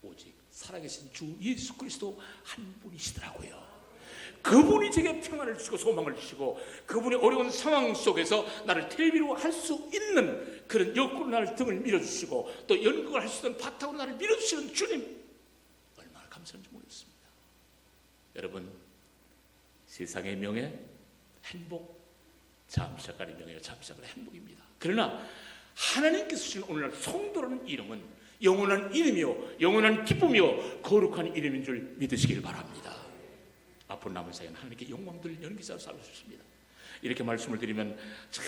오직 살아계신 주 예수 그리스도 한 분이시더라고요. 그분이 제게 평안을 주시고 소망을 주시고 그분이 어려운 상황 속에서 나를 텔레비로 할 수 있는 그런 여건으로 나를 등을 밀어주시고 또 연극을 할 수 있는 바탕으로 나를 밀어주시는 주님, 얼마나 감사한지 모르겠습니다. 여러분, 세상의 명예, 행복, 잠시간의 명예가 잠시간의 행복입니다. 그러나 하나님께서 주신 오늘날 성도라는 이름은 영원한 이름이요 영원한 기쁨이요 거룩한 이름인 줄 믿으시길 바랍니다. 앞으로 남은 생에는 하나님께 영광 돌리는 연기자로 살고 싶습니다. 이렇게 말씀을 드리면 참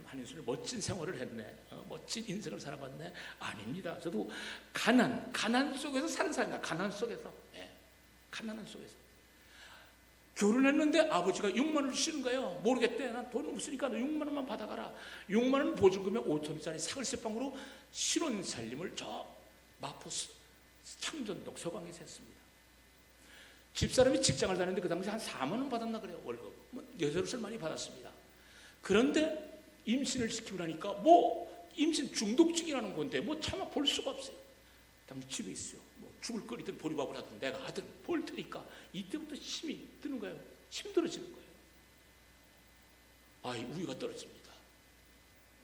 한인순이 멋진 생활을 했네, 멋진 인생을 살아봤네. 아닙니다. 저도 가난 속에서 사는 사람입니다. 가난 속에서, 가난한 속에서 결혼했는데 아버지가 6만 원을 주시는 거예요. 모르겠대. 난 돈 없으니까 너 6만 원만 받아가라. 6만 원 보증금에 5천 원짜리 사글세방으로 신혼 살림을 저 마포 창전동 서강에서 했습니다. 집사람이 직장을 다녔는데 그 당시 한 4만 원 받았나 그래요. 월급. 여자로서 많이 받았습니다. 그런데 임신을 시키고 나니까 뭐 임신 중독증이라는 건데 뭐 차마 볼 수가 없어요. 당시 집에 있어요. 뭐 죽을 끓이든 보리밥을 하든 내가 하든 볼 테니까 이때부터 힘이 드는 거예요. 힘들어지는 거예요. 아이 우유가 떨어집니다.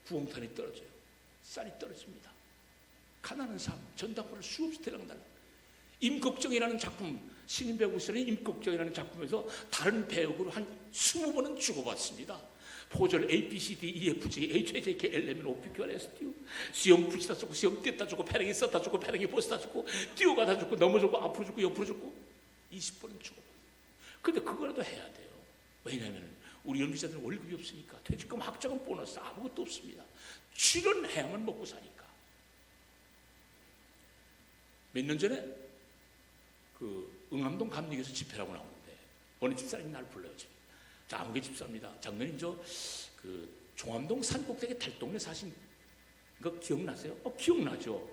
부엉탄이 떨어져요. 쌀이 떨어집니다. 가난한 삶, 전당포를 수없이 대랑달라. 임꺽정이라는 작품, 신인 배우 시절에 임꺽정이라는 작품에서 다른 배역으로 한 20번은 주고받습니다. 포절 A, B, C, D, E, F, G, H, I, J, K, L, M, N, O, P, Q, R, S, T, U. 수염 붙이다 주고, 수염 뗐다 주고, 패랭이 썼다 주고, 패랭이 벗다 주고, 뛰어가다 주고, 넘어주고, 앞으로 주고, 옆으로 주고 20번은 주고받아요. 근데 그거라도 해야 돼요. 왜냐하면 우리 연기자들은 월급이 없으니까 퇴직금, 학자금, 보너스 아무것도 없습니다. 출연해야만 먹고 사니까. 몇 년 전에 그 응암동 감리교에서 집회라고 나오는데 어느 집사람이 날 불러요. 자, 아무개 집사입니다. 장로님 그 종암동 산꼭대기 달동네 사신 거 기억나세요? 기억나죠.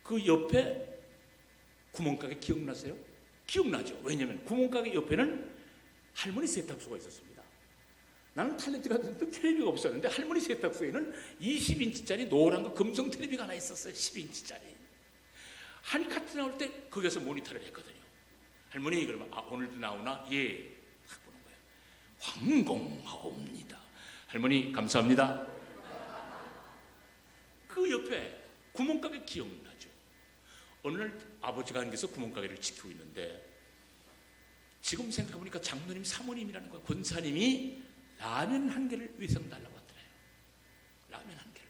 그 옆에 구멍가게 기억나세요? 기억나죠. 왜냐하면 구멍가게 옆에는 할머니 세탁소가 있었습니다. 나는 탤런트가 됐는데 텔레비가 없었는데 할머니 세탁소에는 20인치짜리 노란 거 금성 텔레비가 하나 있었어요. 10인치짜리. 한 카트 나올 때 거기서 모니터를 했거든요. 할머니 그러면 오늘도 나오나? 예. 딱 보는 거예요. 황공하옵니다. 할머니 감사합니다. 그 옆에 구멍가게 기억나죠. 어느 날 아버지가 안겨서 구멍가게를 지키고 있는데 지금 생각해보니까 장로님 사모님이라는 거예요. 권사님이 라면 한 개를 외상 달라고 하더래요. 라면 한 개를.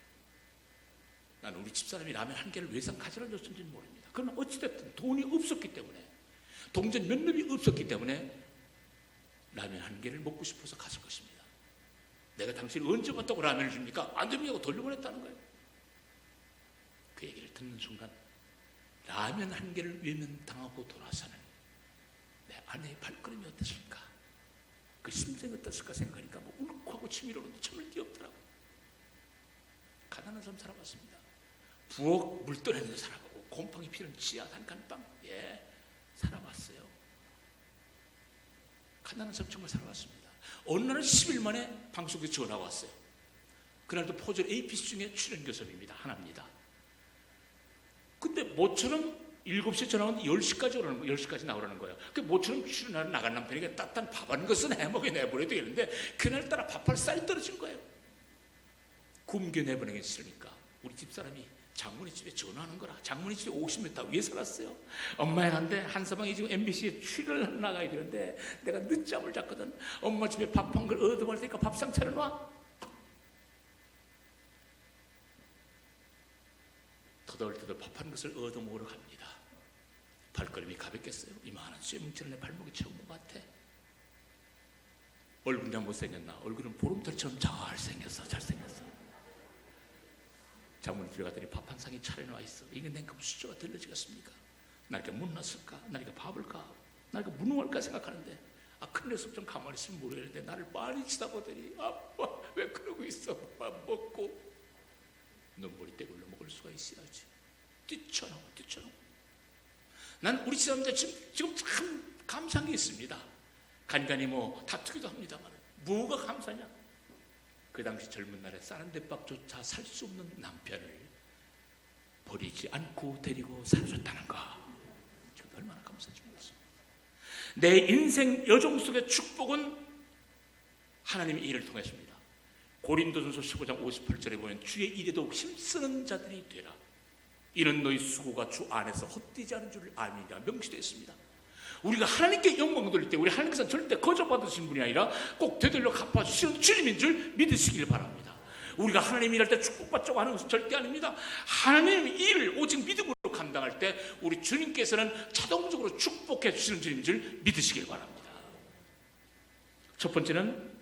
나는 우리 집사람이 라면 한 개를 외상 가져다 줬는지는 모릅니다. 그러나 어찌됐든 돈이 없었기 때문에 동전 몇 릅이 없었기 때문에 라면 한 개를 먹고 싶어서 갔을 것입니다. 내가 당신이 언제 봤다고 라면을 줍니까? 안 됩니다. 돌려보냈다는 거예요. 그 얘기를 듣는 순간 라면 한 개를 외면당하고 돌아서는 내 아내의 발걸음이 어땠을까? 그 심정이 어땠을까 생각하니까 뭐 울컥하고 침이 흐르는데 참을 게 없더라고요. 가난한 삶 살아봤습니다. 부엌 물 떠내는 살아가고 곰팡이 피는 지하 단칸방 살아봤어요. 가난한 삶 정말 살아봤습니다. 어느 날은 10일 만에 방송국에 전화가 왔어요. 그날도 포절 APC 중에 출연 교섭입니다. 하나입니다. 근데 모처럼 7시에 전화 왔는데 10시까지 오라는 거예요. 10시까지 나오라는 거예요. 그 모처럼 출연하러 나간 남편에게 따뜻한 밥 한 것은 해먹여 내보내야 되겠는데 그날따라 밥할 쌀이 떨어진 거예요. 굶겨 내보내기 싫으니까 우리 집사람이 장모님 집에 전화하는 거라. 장모님 집에 50m 위에 살았어요. 엄마야 한데 한서방이 지금 MBC에 출연을 나가야 되는데 내가 늦잠을 잤거든. 엄마 집에 밥 한 걸 얻어먹을 테니까 밥상 차려놔. 터덜터덜 밥 한 것을 얻어먹으러 갑니다. 발걸음이 가볍겠어요. 이만한 쇠뭉치를 내 발목에 채운 것 같아. 얼굴이 못생겼나? 얼굴은 보름달처럼 잘생겼어. 장모님 집에 갔더니 밥 한 상이 차려놔 있어. 이게 냉큼 수저가 들려지겠습니까? 나니까 못났을까? 나니까 밥을까? 나니까 무능할까 생각하는데 큰 녀석 좀 가만히 있으면 모르겠는데 나를 많이 치다보더니 아빠 왜 그러고 있어? 밥 먹고 눈물이 떼굴러 먹을 수가 있어야지. 뛰쳐나와. 난 우리 집사람들 지금 참 감사한 게 있습니다. 간간히 뭐 다투기도 합니다만 뭐가 감사냐? 그 당시 젊은 날에 쌀 한 대밥조차 살 수 없는 남편을 버리지 않고 데리고 살아줬다는 거. 지금 얼마나 감사한지 모르겠습니다. 내 인생 여정 속의 축복은 하나님의 일을 통했습니다. 고린도전서 15장 58절에 보면 주의 일에도 힘쓰는 자들이 되라. 이는 너희 수고가 주 안에서 헛되지 않은 줄을 아미라 명시되어 있습니다. 우리가 하나님께 영광 돌릴 때 우리 하나님께서 절대 거저받으신 분이 아니라 꼭 되돌려 갚아주시는 주님인 줄 믿으시길 바랍니다. 우리가 하나님 일할 때 축복받자고 하는 것은 절대 아닙니다. 하나님 일을 오직 믿음으로 감당할 때 우리 주님께서는 자동적으로 축복해 주시는 주님인 줄 믿으시길 바랍니다. 첫 번째는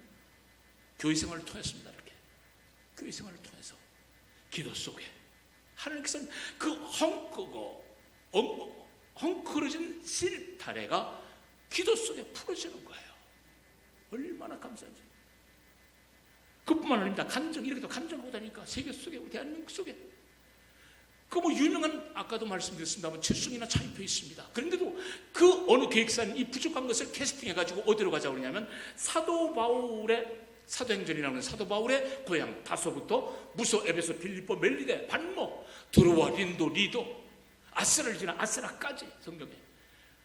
교회 생활을 통했습니다. 이렇게 교회 생활을 통해서 기도 속에 하나님께서는 그 헝클어진 실타래가 기도 속에 풀어지는 거예요. 얼마나 감사한지. 그뿐만 아닙니다. 감정, 이렇게도 감정하고 다니까 세계 속에, 우리 대한민국 속에 그 뭐 유명한, 아까도 말씀드렸습니다만 칠성이나 차입혀 있습니다. 그런데도 그 어느 계획사는 이 부족한 것을 캐스팅해가지고 어디로 가자고 그러냐면 사도행전이라는 사도 바울의 고향 다소부터 무소, 에베소, 빌립보, 멜리데, 반모, 드로와, 린도, 리도, 아스라를 지나 아스라까지 성경에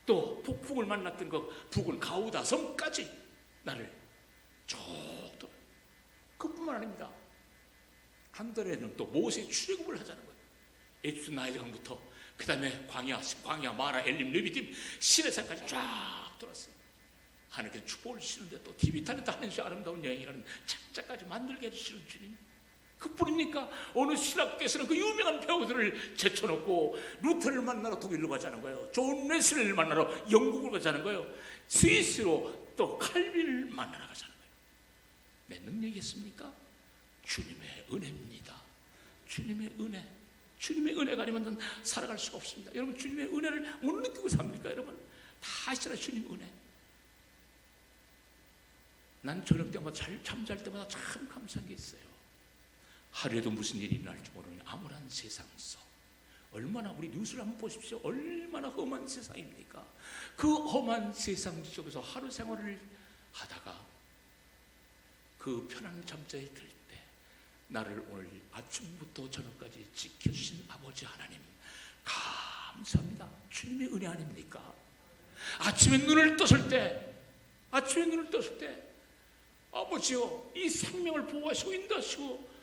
또 북을 만났던 그 북은 가우다 섬까지 나를 쭉 돌아. 그뿐만 아닙니다. 한 달에는 또 모세 출애굽을 하자는 거예요. 에집트 나일강부터 그 다음에 광야, 마라, 엘림, 레비딤, 시내산까지 쫙 돌았어요. 하나님께서 축복을 주시는데 또 디비탄에도 한시 아름다운 여행이라는 책자까지 만들게 해주시는 주님. 그뿐입니까? 어느 신학교에서는 그 유명한 배우들을 제쳐놓고 루터를 만나러 독일로 가자는 거예요. 존 웨슬리를 만나러 영국을 가자는 거예요. 스위스로 또 칼빈을 만나러 가자는 거예요. 내 능력이겠습니까? 주님의 은혜입니다. 주님의 은혜. 주님의 은혜가 아니면 살아갈 수가 없습니다. 여러분, 주님의 은혜를 못 느끼고 삽니까? 여러분, 다 아시잖아요. 주님의 은혜. 난 저녁 때마다 잠잘 때마다 참 감사한 게 있어요. 하루에도 무슨 일이 일어날지 모르는 암울한 세상 속, 얼마나, 우리 뉴스를 한번 보십시오. 얼마나 험한 세상입니까? 그 험한 세상 속에서 하루 생활을 하다가 그 편안한 잠자리에 들 때 나를 오늘 아침부터 저녁까지 지켜주신 아버지 하나님 감사합니다. 주님의 은혜 아닙니까? 아침에 눈을 떴을 때 아버지요, 이 생명을 보호하시고 인도하시고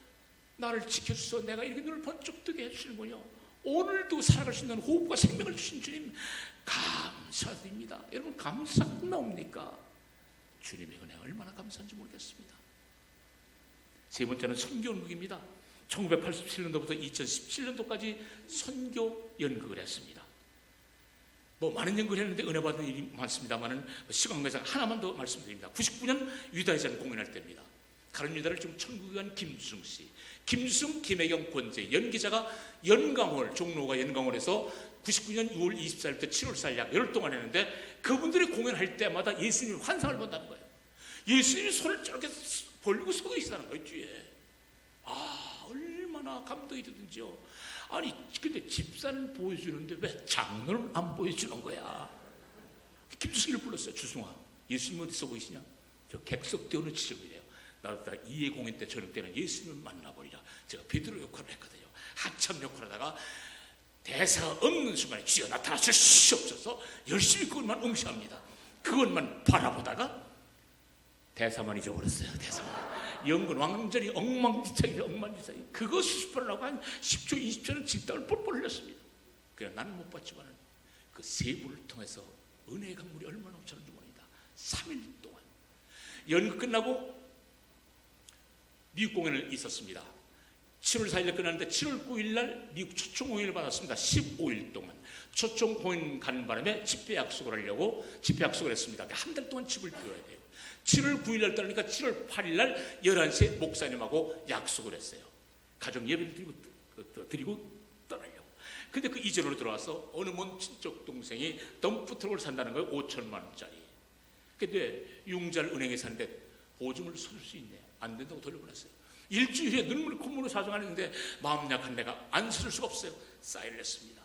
나를 지켜주셔서 내가 이렇게 눈을 번쩍 뜨게 해주시는군요. 오늘도 살아갈 수 있는 호흡과 생명을 주신 주님 감사드립니다. 여러분, 감사 나옵니까? 주님의 은혜 얼마나 감사한지 모르겠습니다. 세 번째는 선교 연극입니다. 1987년도부터 2017년도까지 선교 연극을 했습니다. 뭐 많은 연극을 했는데 은혜 받은 일이 많습니다만은 시간 관계상 하나만 더 말씀드립니다. 99년 유다에서 공연할 때입니다. 가론 유다를 지금 천국에 간 김수승 씨, 김수승, 김혜경, 권재, 연기자가 연강홀, 종로가 연강홀에서 99년 6월 24일부터 7월 4일 약 열흘 동안 했는데 그분들이 공연할 때마다 예수님이 환상을 본다는 거예요. 예수님이 손을 저렇게 벌리고 서 계시다는 거예요, 뒤에. 아, 얼마나 감동이 되든지요. 아니, 근데 집사는 보여주는데 왜 장로는 안 보여주는 거야? 김수승을 불렀어요. 주승아, 예수님 어디 서 보이시냐? 저 객석대원을 치적이래요. 나도 이해 공연 때 저녁 때는 예수님을 만나버리라. 제가 베드로 역할을 했거든요. 한참 역할을 하다가 대사가 없는 순간에 주여 나타나 주시옵소서 열심히 그것만 응시합니다. 그것만 바라보다가 대사만 잊어버렸어요. 대사만. 연극은 완전히 엉망진창이죠. 엉망진창이. 그거 수습하려고 한 10초, 20초는 진땀을 뻘뻘 흘렸습니다. 그냥 나는 못 봤지만 그 세부를 통해서 은혜의 강물이 얼마나 넘쳤는지 모릅니다. 3일 동안. 연극 끝나고 미국 공연을 있었습니다. 7월 4일에 끝났는데 7월 9일 날 미국 초청 공연을 받았습니다. 15일 동안 초청 공연 가는 바람에 집회 약속을 하려고 집회 약속을 했습니다. 한 달 동안 집을 비워야 돼요. 7월 9일 날 떠나니까 7월 8일 날 11시에 목사님하고 약속을 했어요. 가정 예배를 드리고 떠나려고. 근데 그 이전으로 들어와서 어느 먼 친척 동생이 덤프트럭을 산다는 거예요. 5천만 원짜리. 근데 융자를 은행에 사는데 보증을 서줄 수 있네. 안 된다고 돌려보냈어요. 일주일에 눈물 콧물로 사정하는데 마음 약한 내가 안 서줄 수가 없어요. 사인을 했습니다.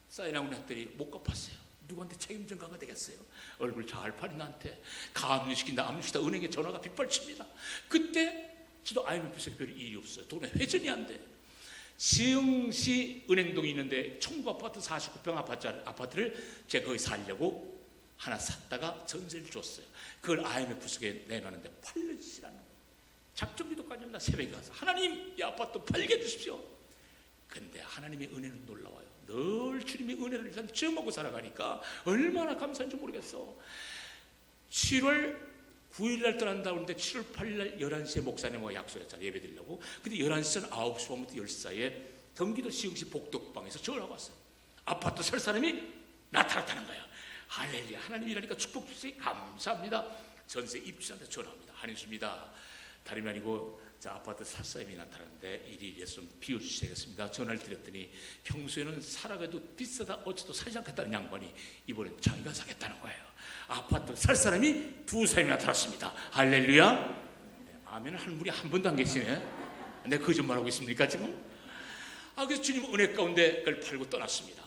사인하고 났더니 못 갚았어요. 누구한테 책임 전가가 되겠어요? 얼굴 잘 파린 나한테 가압류시킨다, 압류시킨다, 은행에 전화가 빗발칩니다. 그때 저도 IMF에서 별 일이 없어요. 돈에 회전이 안 돼. 시흥시 은행동이 있는데 청구 아파트 49평 아파트를 제가 거기 살려고 하나 샀다가 전세를 줬어요. 그걸 IMF 속에 내놨는데 팔려지지라는 거예요. 작정기도까지 합니다. 새벽에 가서 하나님 이 아파트 팔게 해주십시오. 근데 하나님의 은혜는 놀라워요. 늘 주님의 은혜를 일단 체험하고 살아가니까 얼마나 감사한지 모르겠어. 7월 9일 날 떠난다는데 7월 8일 날 11시에 목사님과 약속했잖아요. 예배 드리려고. 근데 11시는 9시 반부터 10시 사이에 경기도 시흥시 복덕방에서 전화가 왔어요. 아파트 살 사람이 나타났다는 거야. 할렐루야. 하나님이라니까 축복 주시니 감사합니다. 전세 입주자한테 전화합니다. 한인수입니다. 다름이 아니고 아파트 살 사람이 나타났는데 일일이 좀 비워주셔야겠습니다. 전화를 드렸더니 평소에는 살아가도 비싸다 어쩌도 사지 않겠다는 양반이 이번엔 자기가 사겠다는 거예요. 아파트 살 사람이 두 사람이 나타났습니다. 할렐루야. 네, 아멘은 한 분이 한 분도 안 계시네. 내가 거짓말하고 있습니까 지금? 그래서 주님 은혜 가운데 그걸 팔고 떠났습니다.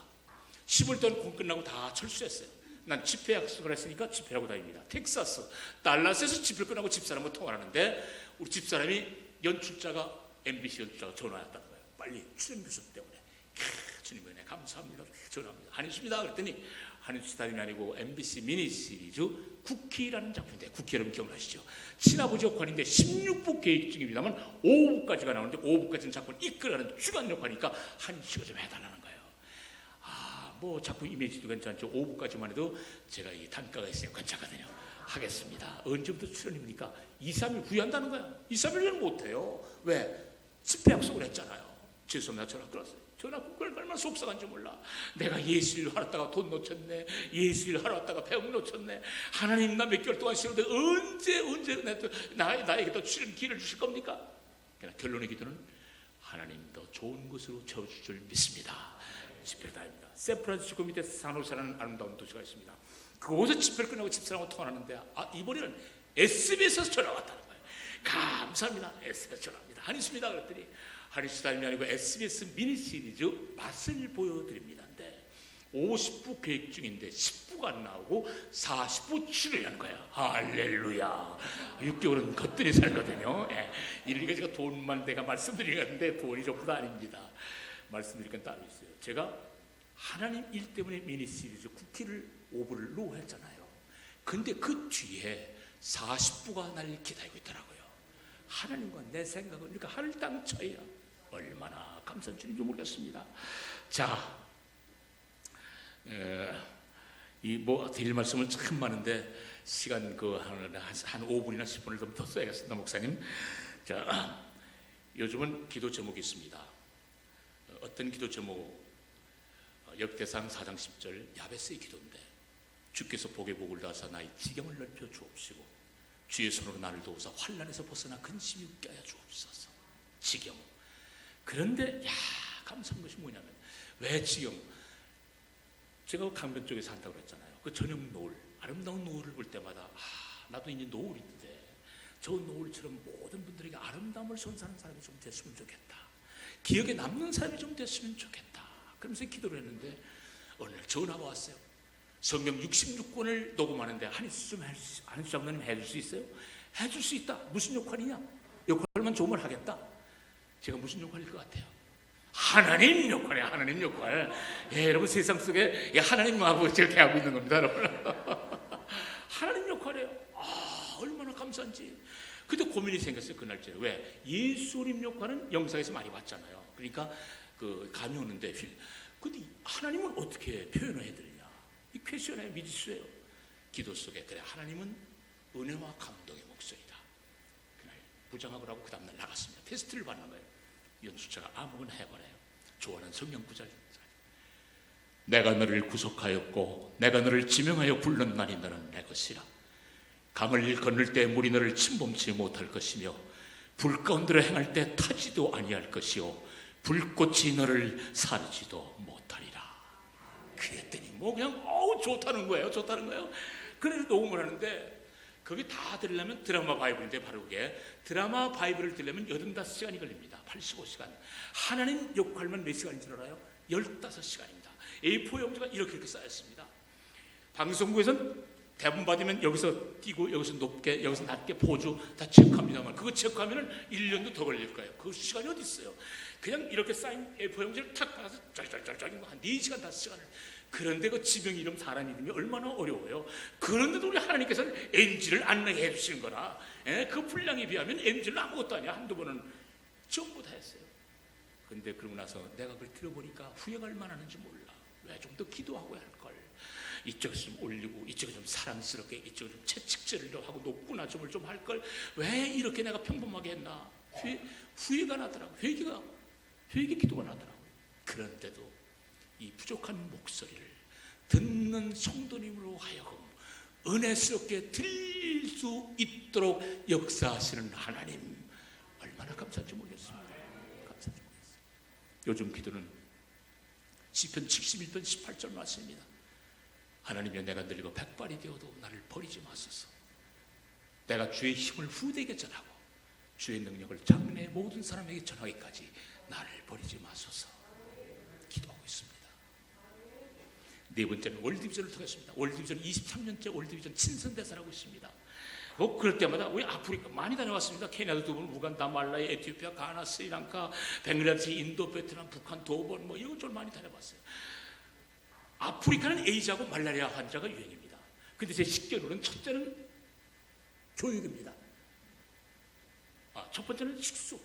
10월 동안 공 끝나고 다 철수했어요. 난 집회 약속을 했으니까 집회하고 다닙니다. 텍사스, 달라스에서 집회를 끝나고 집사람과 통화를 하는데 우리 집사람이 연출자가 MBC 연출자가 전화했다는 거예요. 빨리 출연 교섭 때문에. 주님 은혜 감사합니다. 전화합니다. 한인수입니다. 그랬더니 한인수 다름이 아니고 MBC 미니 시리즈 쿠키라는 작품인데 쿠키 여러분 기억나시죠? 친아버지 역할인데 16부 계획 중입니다만 5부까지가 나오는데 5부까지는 작품을 이끌어가는 주간 역할이니까 한인수가 좀 해달라는 거예요. 뭐 작품 이미지도 괜찮죠. 5부까지만 해도 제가 이 단가가 있으니까 괜찮거든요. 하겠습니다. 언제부터 출연입니까? 2, 3일 후에 한다는 거야. 2, 3일은 못해요. 왜? 집회 약속을 했잖아요. 죄송합니다. 전화 끊었어요. 전화 끊을 얼마나 속상한지 몰라. 내가 예수일 하러 왔다가 돈 놓쳤네. 예수일 하러 왔다가 배움 놓쳤네. 하나님 나 몇 개월 동안 쉬는데 언제 나에게 또 출연 기회를 주실 겁니까? 그러나 결론의 기도는 하나님 더 좋은 곳으로 채워줄 줄 믿습니다. 집회를 다닙니다. 샌프란시스코 밑에 산호세라는 아름다운 도시가 있습니다. 그곳에서 집회를 끝나고 집사람하고 통화하는데 이번에는 SBS에서 전화가 왔다는 거예요. 감사합니다. SBS 전화합니다. 한인수입니다. 그랬더니 한인수 다름이 아니고 SBS 미니 시리즈 맛을 보여드립니다. 근데 50부 계획 중인데 10부가 안 나오고 40부 출연하는 거예요. 할렐루야. 6개월은 겉들이 살거든요. 이러니까 제가 돈만 내가 말씀드리는데 돈이 전부다 아닙니다. 말씀드릴 건 따로 있어요. 제가 하나님 일 때문에 미니 시리즈 쿠키를 5부를 노했잖아요. 근데 그 뒤에 40부가 날 기다리고 있더라고요. 하나님과 내 생각은 그러니까 하늘 땅 차이야. 얼마나 감사한 주님인지 모르겠습니다. 자, 이 뭐 드릴 말씀은 참 많은데 시간 한 5분이나 10분을 좀 더 써야겠습니다, 목사님. 자, 요즘은 기도 제목이 있습니다. 어떤 기도 제목? 역대상 4장 10절 야베스의 기도인데 주께서 복의 복을 다하사 나의 지경을 넓혀 주옵시고 주의 손으로 나를 도우사 환난에서 벗어나 근심이 웃게 하여 주옵소서. 지경. 그런데 감사한 것이 뭐냐면 왜 지경? 제가 강변 쪽에 산다고 그랬잖아요. 그 저녁 노을, 아름다운 노을을 볼 때마다 나도 이제 노을인데 저 노을처럼 모든 분들에게 아름다움을 선사하는 사람이 좀 됐으면 좋겠다. 기억에 남는 사람이 좀 됐으면 좋겠다. 그러면서 기도를 했는데 어느 날 전화가 왔어요. 성경 66권을 녹음하는데 한인수 장로님 해줄 수 있어요? 해줄 수 있다. 무슨 역할이냐? 역할만 좋으면 하겠다. 제가 무슨 역할일 것 같아요? 하나님 역할이에요. 하나님 역할. 여러분 세상 속에 하나님하고 제가 대하고 있는 겁니다. 여러분. 하나님 역할이에요. 얼마나 감사한지. 그때 고민이 생겼어요. 그날째. 왜? 예수님 역할은 영상에서 많이 봤잖아요. 그러니까 감이 오는데 근데 하나님은 어떻게 표현을 해드리냐? 이 퀘스천에 미지수예요. 기도 속에 그래 하나님은 은혜와 감동의 목소리다. 그날 부장하고 하고 그 다음날 나갔습니다. 테스트를 받는 거예요. 연수차가 아무거나 해보래요. 좋아하는 성경 구절. 내가 너를 구속하였고 내가 너를 지명하여 불렀나니 너는 내 것이라. 강을 건널 때 물이 너를 침범치 못할 것이며 불 가운데로 행할 때 타지도 아니할 것이요 불꽃이 너를 사르지도 못하리라. 그랬더니 뭐 그냥 좋다는 거예요. 좋다는 거예요. 그래서 녹음을 하는데 거기 다 들으려면 드라마 바이블인데 바로 그게 드라마 바이블을 들으려면 85시간이 걸립니다. 85시간. 하나님 역할만 몇 시간인 줄 알아요? 15시간입니다. A4 용지가 이렇게 쌓였습니다. 방송국에서는 대본 받으면 여기서 띄고 여기서 높게 여기서 낮게 포주 다 체크합니다만 그거 체크하면 1년도 더 걸릴 거예요. 그 시간이 어디 있어요? 그냥 이렇게 쌓인 A4 용지를 탁 받아서 짤짤짤짤 한 4시간 5시간을 그런데 그 지명 이름 사람 이름이 얼마나 어려워요. 그런데도 우리 하나님께서는 NG를 안 나게 해주시는 거라. 그 분량에 비하면 NG는 아무것도 아니야. 한두 번은 전부 다 했어요. 근데 그러고 나서 내가 그걸 들어보니까 후회가 얼마나 하는지 몰라. 왜 좀 더 기도하고 할걸. 이쪽에서 좀 올리고 이쪽에 좀 사랑스럽게 이쪽에 좀 채찍질을 하고 높구나 점을 좀 할걸. 왜 이렇게 내가 평범하게 했나. 후회가 나더라고. 회개 기도가 나더라고. 그런데도 이 부족한 목소리를 듣는 성도님으로 하여금 은혜스럽게 들릴 수 있도록 역사하시는 하나님, 얼마나 감사한지 모르겠습니다. 감사한지 모르겠습니다. 요즘 기도는 시편 71편 18절 말씀입니다. 하나님이여, 내가 늙어 백발이 되어도 나를 버리지 마소서. 내가 주의 힘을 후대에게 전하고 주의 능력을 장래 모든 사람에게 전하기까지 나를 버리지 마소서. 기도하고 있습니다. 네 번째는 월드비전을 통했습니다. 월드비전 23년째 월드비전 친선대사라고 있습니다. 그럴 때마다 우리 아프리카 많이 다녀왔습니다. 케냐도 2번, 우간다, 말라이, 에티오피아, 가나, 스리랑카, 벵글라데시, 인도, 베트남, 북한 2번, 이것저것 많이 다녀봤어요. 아프리카는 에이즈하고 말라리아 환자가 유행입니다. 근데 제 식견으로는 첫째는 교육입니다. 첫 번째는 식수,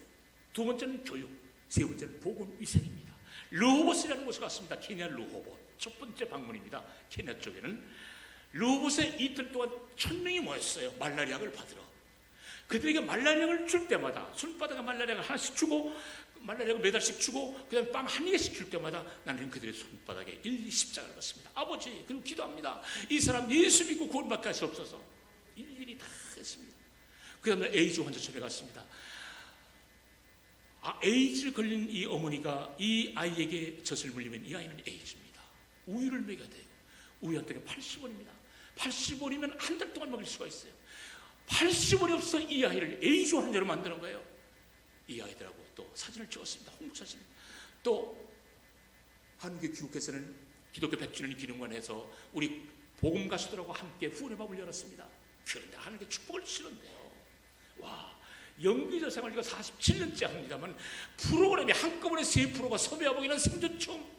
두 번째는 교육, 세 번째는 보건위생입니다. 르호봇이라는 곳에 갔습니다. 케냐 르호봇. 첫 번째 방문입니다. 케냐 쪽에는 르호봇에 이틀 동안 1000명이 모였어요. 말라리아를 받으러. 그들에게 말라리아를 줄 때마다 손바닥에 말라리아를 하나씩 주고 말라리아를 매달씩 주고 그 다음에 빵 한 개씩 줄 때마다 나는 그들의 손바닥에 일일이 십자가를 받습니다. 아버지, 그리고 기도합니다. 이 사람 예수 믿고 구원받게 할 수 없어서 일일이 다 했습니다. 그 다음에 에이즈 환자촌에 갔습니다. 에이즈를 걸린 이 어머니가 이 아이에게 젖을 물리면 이 아이는 에이즈입니다. 우유를 먹여야 돼요. 우유 한 통에 80원입니다. 80원이면 한 달 동안 먹일 수가 있어요. 80원이 없어 이 아이를 에이즈 환자로 만드는 거예요. 이 아이들하고 또 사진을 찍었습니다. 홍보사진. 또 한국의 교육에서는 기독교 100주년 기념관에서 우리 복음 가수들하고 함께 후원회밥을 열었습니다. 그런데 하나님께 축복을 주시는데요. 와, 연기자 생활 이거 47년째 합니다만 프로그램이 한꺼번에 3%가 섭외하고이는 생존충.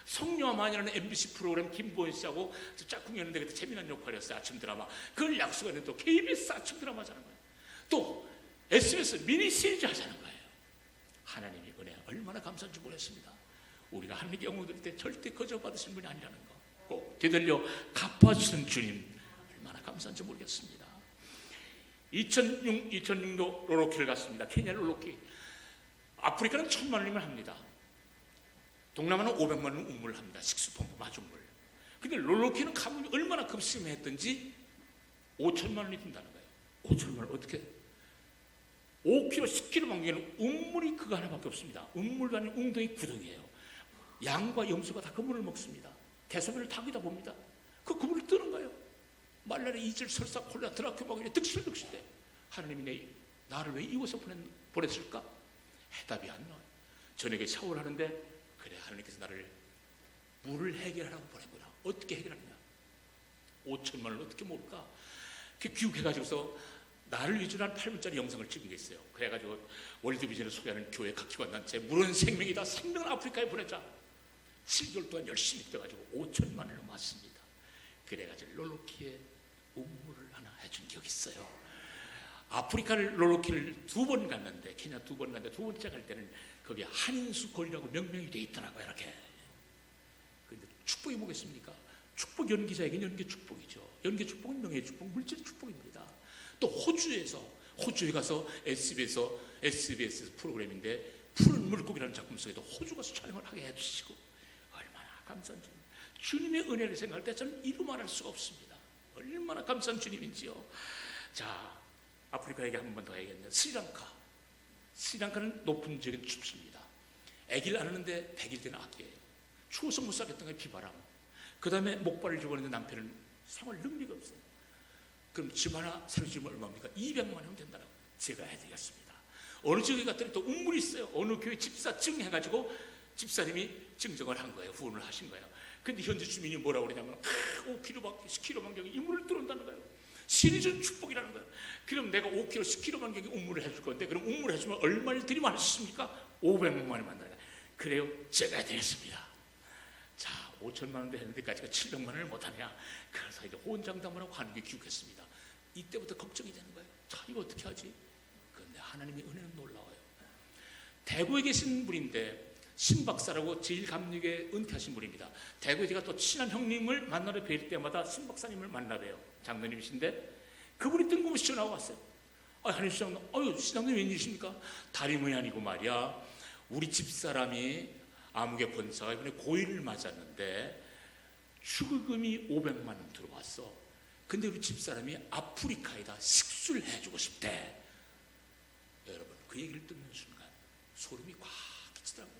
성녀와 마녀라는 MBC 프로그램 김보현 씨하고 짝꿍이었는데 그때 재미난 역할이었어요. 아침 드라마. 그걸 약속했는데 또 KBS 아침 드라마 하자는 거예요. 또 SBS 미니 시리즈 하자는 거예요. 하나님의 은혜 얼마나 감사한지 모르겠습니다. 우리가 하나님께 영광 드릴 때 절대 거저받으신 분이 아니라는 거 꼭 되돌려 갚아주시는 주님 얼마나 감사한지 모르겠습니다. 2006도 로로키를 갔습니다. 케냐 로로키. 아프리카는 1000만 원이면 합니다. 동남아는 500만 원 운물을 합니다. 식수품부 마중물. 근데 로로키는 가격이 얼마나 급심했던지 5천만 원이 든다는 거예요. 5천만 원 어떻게? 5kg, 10kg 만기에는 운물이 그거 하나밖에 없습니다. 운물도 아닌 웅덩이 구덩이에요. 양과 염소가 다 그물을 먹습니다. 대소변을 타기다 봅니다. 그 그물을 뜨는 거예요. 말라리아, 이질, 설사, 콜라, 드라큐마가 득실득실대. 하나님이 나를 왜 이곳에 보냈을까? 해답이 안 나와요. 저녁에 샤워를 하는데 그래, 하나님께서 나를 물을 해결하라고 보냈구나. 어떻게 해결하느냐? 5천만 원을 어떻게 모을까? 그 교육해가지고서 나를 위주로 한 8분짜리 영상을 찍은 게 있어요. 그래가지고 월드비전을 소개하는 교회 각 기관단체 물은 생명이다. 생명을 아프리카에 보내자. 7개월 동안 열심히 뛰어가지고 5천만 원을 모았습니다. 그래가지고 롤로키에 운물을 하나 해준 기억이 있어요. 아프리카를 롤로키를 2번 갔는데 케냐 2번 갔는데 2번째 갈 때는 거기에 한인수 거리라고 명명이 돼 있더라고요. 이렇게. 근데 축복이 뭐겠습니까? 축복 연기자에게는 연기 축복이죠. 연기 축복은 명예 축복, 물질 축복입니다. 또 호주에 가서 SBS 프로그램인데 푸른 물고기라는 작품 속에도 호주 가서 촬영을 하게 해주시고 얼마나 감사한지. 주님의 은혜를 생각할 때 저는 이루 말할 수가 없습니다. 얼마나 감사한 주님인지요. 자, 아프리카 얘기 한 번 더 해야겠네요. 스리랑카는 높은 지역은 춥습니다. 아기를 안았는데 100일 된 아기예요. 추워서 못 살겠던 게 비바람. 그 다음에 목발을 집어넣는데 남편은 생활 능력이 없어요. 그럼 집 하나 새로 지으면 얼마입니까? 200만 원이면 된다고 제가 해드리겠습니다. 어느 지역에 갔더니 또 운물이 있어요. 어느 교회 집사 증해가지고 집사님이 증정을 한 거예요. 후원을 하신 거예요. 근데 현지 주민이 뭐라고 그러냐면 5km, 10km 만경에 인물을 들어온다는 거예요. 신이 준 축복이라는 거예요. 그럼 내가 5km, 10km 만경에 운물을 해줄 건데 그럼 운물을 해주면 얼마를 드리면 할 수 있습니까? 500만 원을 만든다. 그래요? 제가 해드리겠습니다. 자, 5천만 원도 했는데까지 700만 원을 못하냐. 그래서 이제 호언장담을 하고 하는 게 귀국했습니다. 이때부터 걱정이 되는 거예요. 자, 이거 어떻게 하지? 그런데 하나님의 은혜는 놀라워요. 대구에 계신 분인데 신박사라고 제1감리교회 은퇴하신 분입니다. 대구에 제가 또 친한 형님을 만나러 뵐 때마다 신박사님을 만나 봬요. 장로님이신데 그분이 뜬금없이 전화가 왔어요. 한인 시장님, 시장님 웬일이십니까? 다름이 아니고 말이야, 우리 집사람이 아무개 권사가 이번에 고일을 맞았는데 축의금이 500만 원 들어왔어. 근데 우리 집사람이 아프리카에다 식수를 해주고 싶대. 여러분, 그 얘기를 듣는 순간 소름이 꽉 끼치더라고요.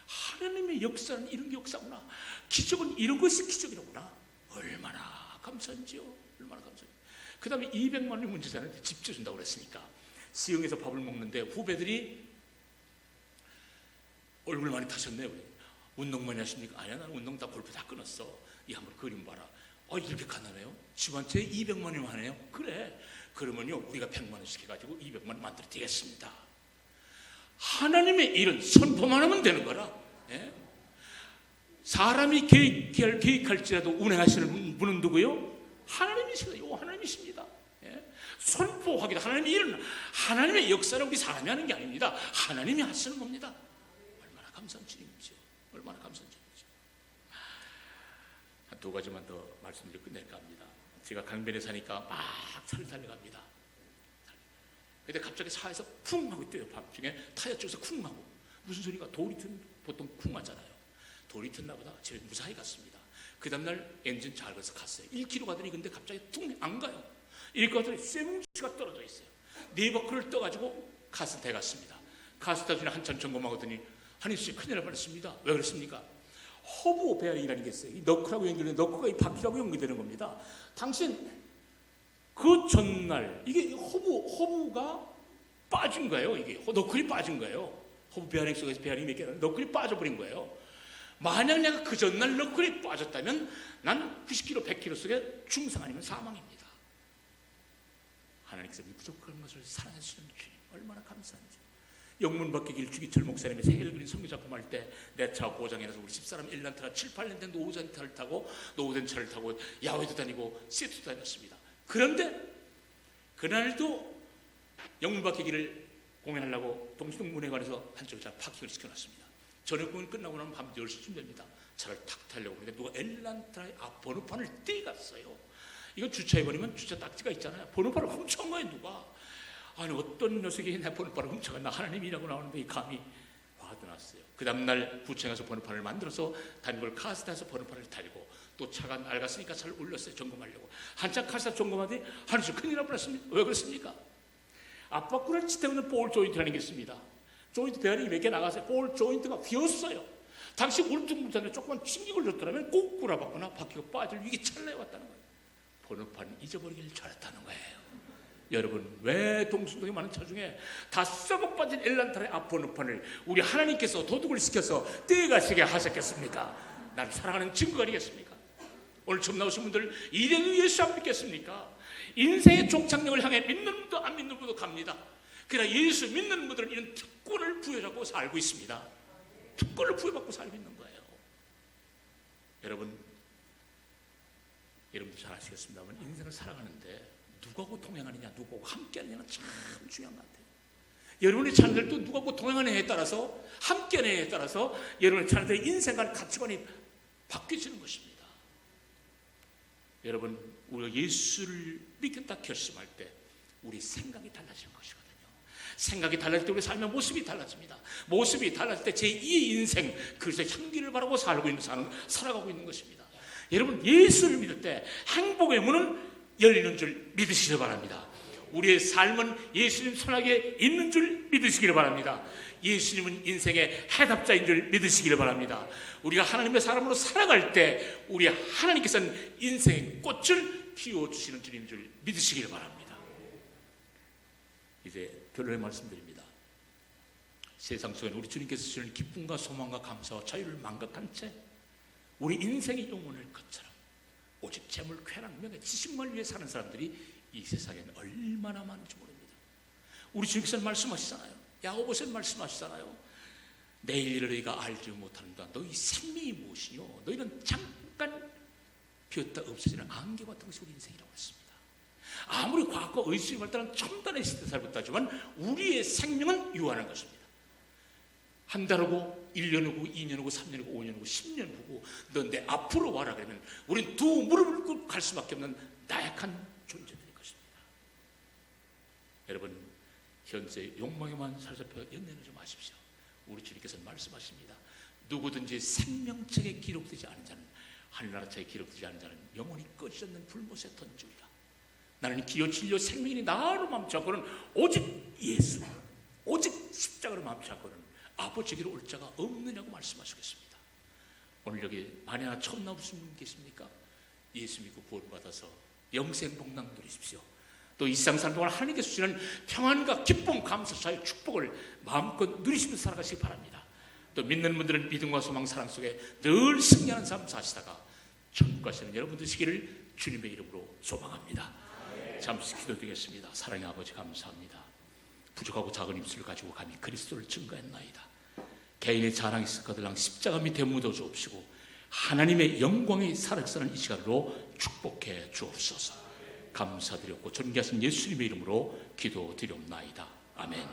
하나님의 역사는 이런 게 역사구나. 기적은 이런 것이 기적이라구나. 얼마나 감사한지요. 얼마나 감사한지. 그 다음에 200만 원이 문제잖아요. 집 지어준다고 그랬으니까. 시흥에서 밥을 먹는데 후배들이 얼굴 많이 타셨네. 우리. 운동 많이 하십니까? 아니야, 나는 운동 다 골프 다 끊었어. 이 한번 그림 봐라. 이렇게 가난해요? 집한채 200만 원이면 하네요? 그래. 그러면요, 우리가 100만 원씩 해가지고 200만 원 만들어 드리겠습니다. 하나님의 일은 선포만 하면 되는 거라. 예? 사람이 계획할지라도 운행하시는 분은 누구요? 하나님이시다. 하나님이십니다. 예? 선포하기도 하나님의 일은, 하나님의 역사는 우리 사람이 하는 게 아닙니다. 하나님이 하시는 겁니다. 얼마나 감사한 주님이죠. 얼마나 감사한 주님이죠. 한 두 가지만 더 말씀드리고 끝낼까 합니다. 제가 강변에 사니까 막 차를 달려갑니다. 근데 갑자기 차에서 쿵 하고 뛰어요. 밤중에 타이어 쪽에서 쿵 하고. 무슨 소리가? 돌이 튼, 보통 쿵 하잖아요. 돌이 텄나 보다. 집에 무사히 갔습니다. 그 다음날 엔진 잘 가서 갔어요. 1km 가더니 근데 갑자기 퉁 안 가요. 이렇게 가더니 쇠뭉치가 떨어져 있어요. 네 바퀴를 떠가지고 가스대에 갔습니다. 가스대 중에 한참 점검하더니 한인씨 큰일 날 뻔했습니다. 왜 그랬습니까? 허브 베어링이라는 게 있어요. 이 너클하고 연결되는 너클가 이 바퀴하고 연결되는 겁니다. 당신 그 전날 이게 허브가 빠진 거예요. 이게 너클이 빠진 거예요. 허브 베어링 속에서 베어링이 몇 개 너클이 빠져버린 거예요. 만약 내가 그 전날 너클이 빠졌다면 난 90km, 100km 속에 중상 아니면 사망입니다. 하나님께서 부족한 것을 사랑해주시는 주님, 얼마나 감사한지. 영문박기길 주기철 목사님이 세계를 그린 선교작품 할 때 내 차 고장해서 우리 집사람 1년차가 7, 8년 된 노후된 차를 타고 야외도 다니고 시애틀도 다녔습니다. 그런데 그날도 영문박기길을 공연하려고 동시동문회관에서 한쪽을 잘 파킹을 시켜놨습니다. 저녁 공연 끝나고 나면 밤 10시쯤 됩니다. 차를 탁 타려고 하는데 누가 엘란트라의 앞 번호판을 떼갔어요. 이거 주차해버리면 주차 딱지가 있잖아요. 번호판을 훔쳐온 거예요, 누가. 아니, 어떤 녀석이 내 번호판을 훔쳐갔나. 하나님이라고 나오는데 이 감이 화도 났어요. 그 다음날 구청에서 번호판을 만들어서 단골 카스타에서 번호판을 달고 또 차가 낡았으니까 차를 올렸어요. 점검하려고. 한참 카스타 점검하더니 하나님 큰일 날 뻔했습니다. 왜 그렇습니까? 앞바꾸를 치때문에 볼 조인트라는 게 있습니다. 조인트 베어링이 몇 개 나가서 볼 조인트가 휘었어요. 당시 울퉁불퉁해 조금만 충격을 줬더라면 꼭 구라봤거나 바퀴가 빠질 위기 찰나에 왔다는 거예요. 번호판 잊어버리길 잘했다는 거예요. 여러분, 왜 동순동이 많은 차 중에 다 썩어 빠진 엘란타의 앞 번호판을 우리 하나님께서 도둑을 시켜서 떼가시게 하셨겠습니까? 나를 사랑하는 증거가 아니겠습니까? 오늘 처음 나오신 분들 이래도 예수 안 믿겠습니까? 인생의 종착역을 향해 믿는 분도 안 믿는 분도 갑니다. 그러나 예수 믿는 분들은 이런 특권을 부여잡고 살고 있습니다. 특권을 부여받고 살고 있는 거예요. 여러분도 잘 아시겠습니다만 인생을 살아가는데 누구하고 동행하느냐, 누구하고 함께하느냐는 참 중요한 것 같아요. 여러분의 자녀들도 누구하고 동행하느냐에 따라서, 함께하느냐에 따라서 여러분의 자녀들의 인생관 가치관이 바뀌어지는 것입니다. 여러분, 우리가 예수를 믿겠다 결심할 때 우리 생각이 달라지는 것이거든요. 생각이 달라질 때 우리 삶의 모습이 달라집니다. 모습이 달라질 때 제2의 인생, 그래서 향기를 바라고 살아가고 있는 것입니다. 여러분, 예수를 믿을 때 행복의 문은 열리는 줄 믿으시기 바랍니다. 우리의 삶은 예수님 손아귀에 있는 줄 믿으시기를 바랍니다. 예수님은 인생의 해답자인 줄 믿으시기를 바랍니다. 우리가 하나님의 사람으로 살아갈 때 우리 하나님께서는 인생의 꽃을 피워주시는 주님인 줄 믿으시기를 바랍니다. 이제 결론의 말씀드립니다. 세상 속에 우리 주님께서 주시는 기쁨과 소망과 감사와 자유를 망각한 채 우리 인생의 영혼을 것처럼 오직 재물, 쾌락, 명예, 지식만을 위해 사는 사람들이 이 세상에는 얼마나 많은지 모릅니다. 우리 주님께서는 말씀하시잖아요. 야고보서는 말씀하시잖아요. 내일 일을 너희가 알지 못하는도다. 너희 생명이 무엇이뇨? 너희는 잠깐 비었다 없어지는 안개 같은 것이 우리 인생이라고 했습니다. 아무리 과학과 의술이 발달한 첨단의 시대에 살고 있다지만 우리의 생명은 유한한 것입니다. 한 달 후고 1년 후고 2년 후고 3년 후고 5년 후고 10년 후고 너 내 앞으로 와라 그러면 우린 두 무릎을 꿇고 갈 수밖에 없는 나약한 존재들일 것입니다. 여러분, 현재 욕망에만 사로잡혀 연연하지 마십시오. 우리 주님께서는 말씀하십니다. 누구든지 생명책에 기록되지 않은 자는, 하늘나라책에 기록되지 않은 자는 영원히 꺼지지 않는 불못에 던지리라. 나는 기요 진료 생명이니 나로 맘치 않고는 오직 예수, 오직 십자가로 맘치 않고는 아버지께로 올 자가 없느냐고 말씀하시겠습니다. 오늘 여기 만에 하나 처음 나오신 분 계십니까? 예수 믿고 구원받아서 영생 복락 누리십시오. 또 이 세상 살 동안 하나님께서 주시는 평안과 기쁨, 감사, 자유, 축복을 마음껏 누리시면서 살아가시기 바랍니다. 또 믿는 분들은 믿음과 소망, 사랑 속에 늘 승리하는 삶 사시다가 천국 가시는 여러분 되시기를 주님의 이름으로 소망합니다. 잠시 기도드리겠습니다. 사랑의 아버지 감사합니다. 부족하고 작은 입술을 가지고 감히 그리스도를 증거했나이다. 개인의 자랑이 있을까들랑 십자가 밑에 묻어 주옵시고 하나님의 영광이 살아서는 이 시간으로 축복해 주옵소서. 감사드렸고 존귀하신 예수님의 이름으로 기도드리옵나이다. 아멘.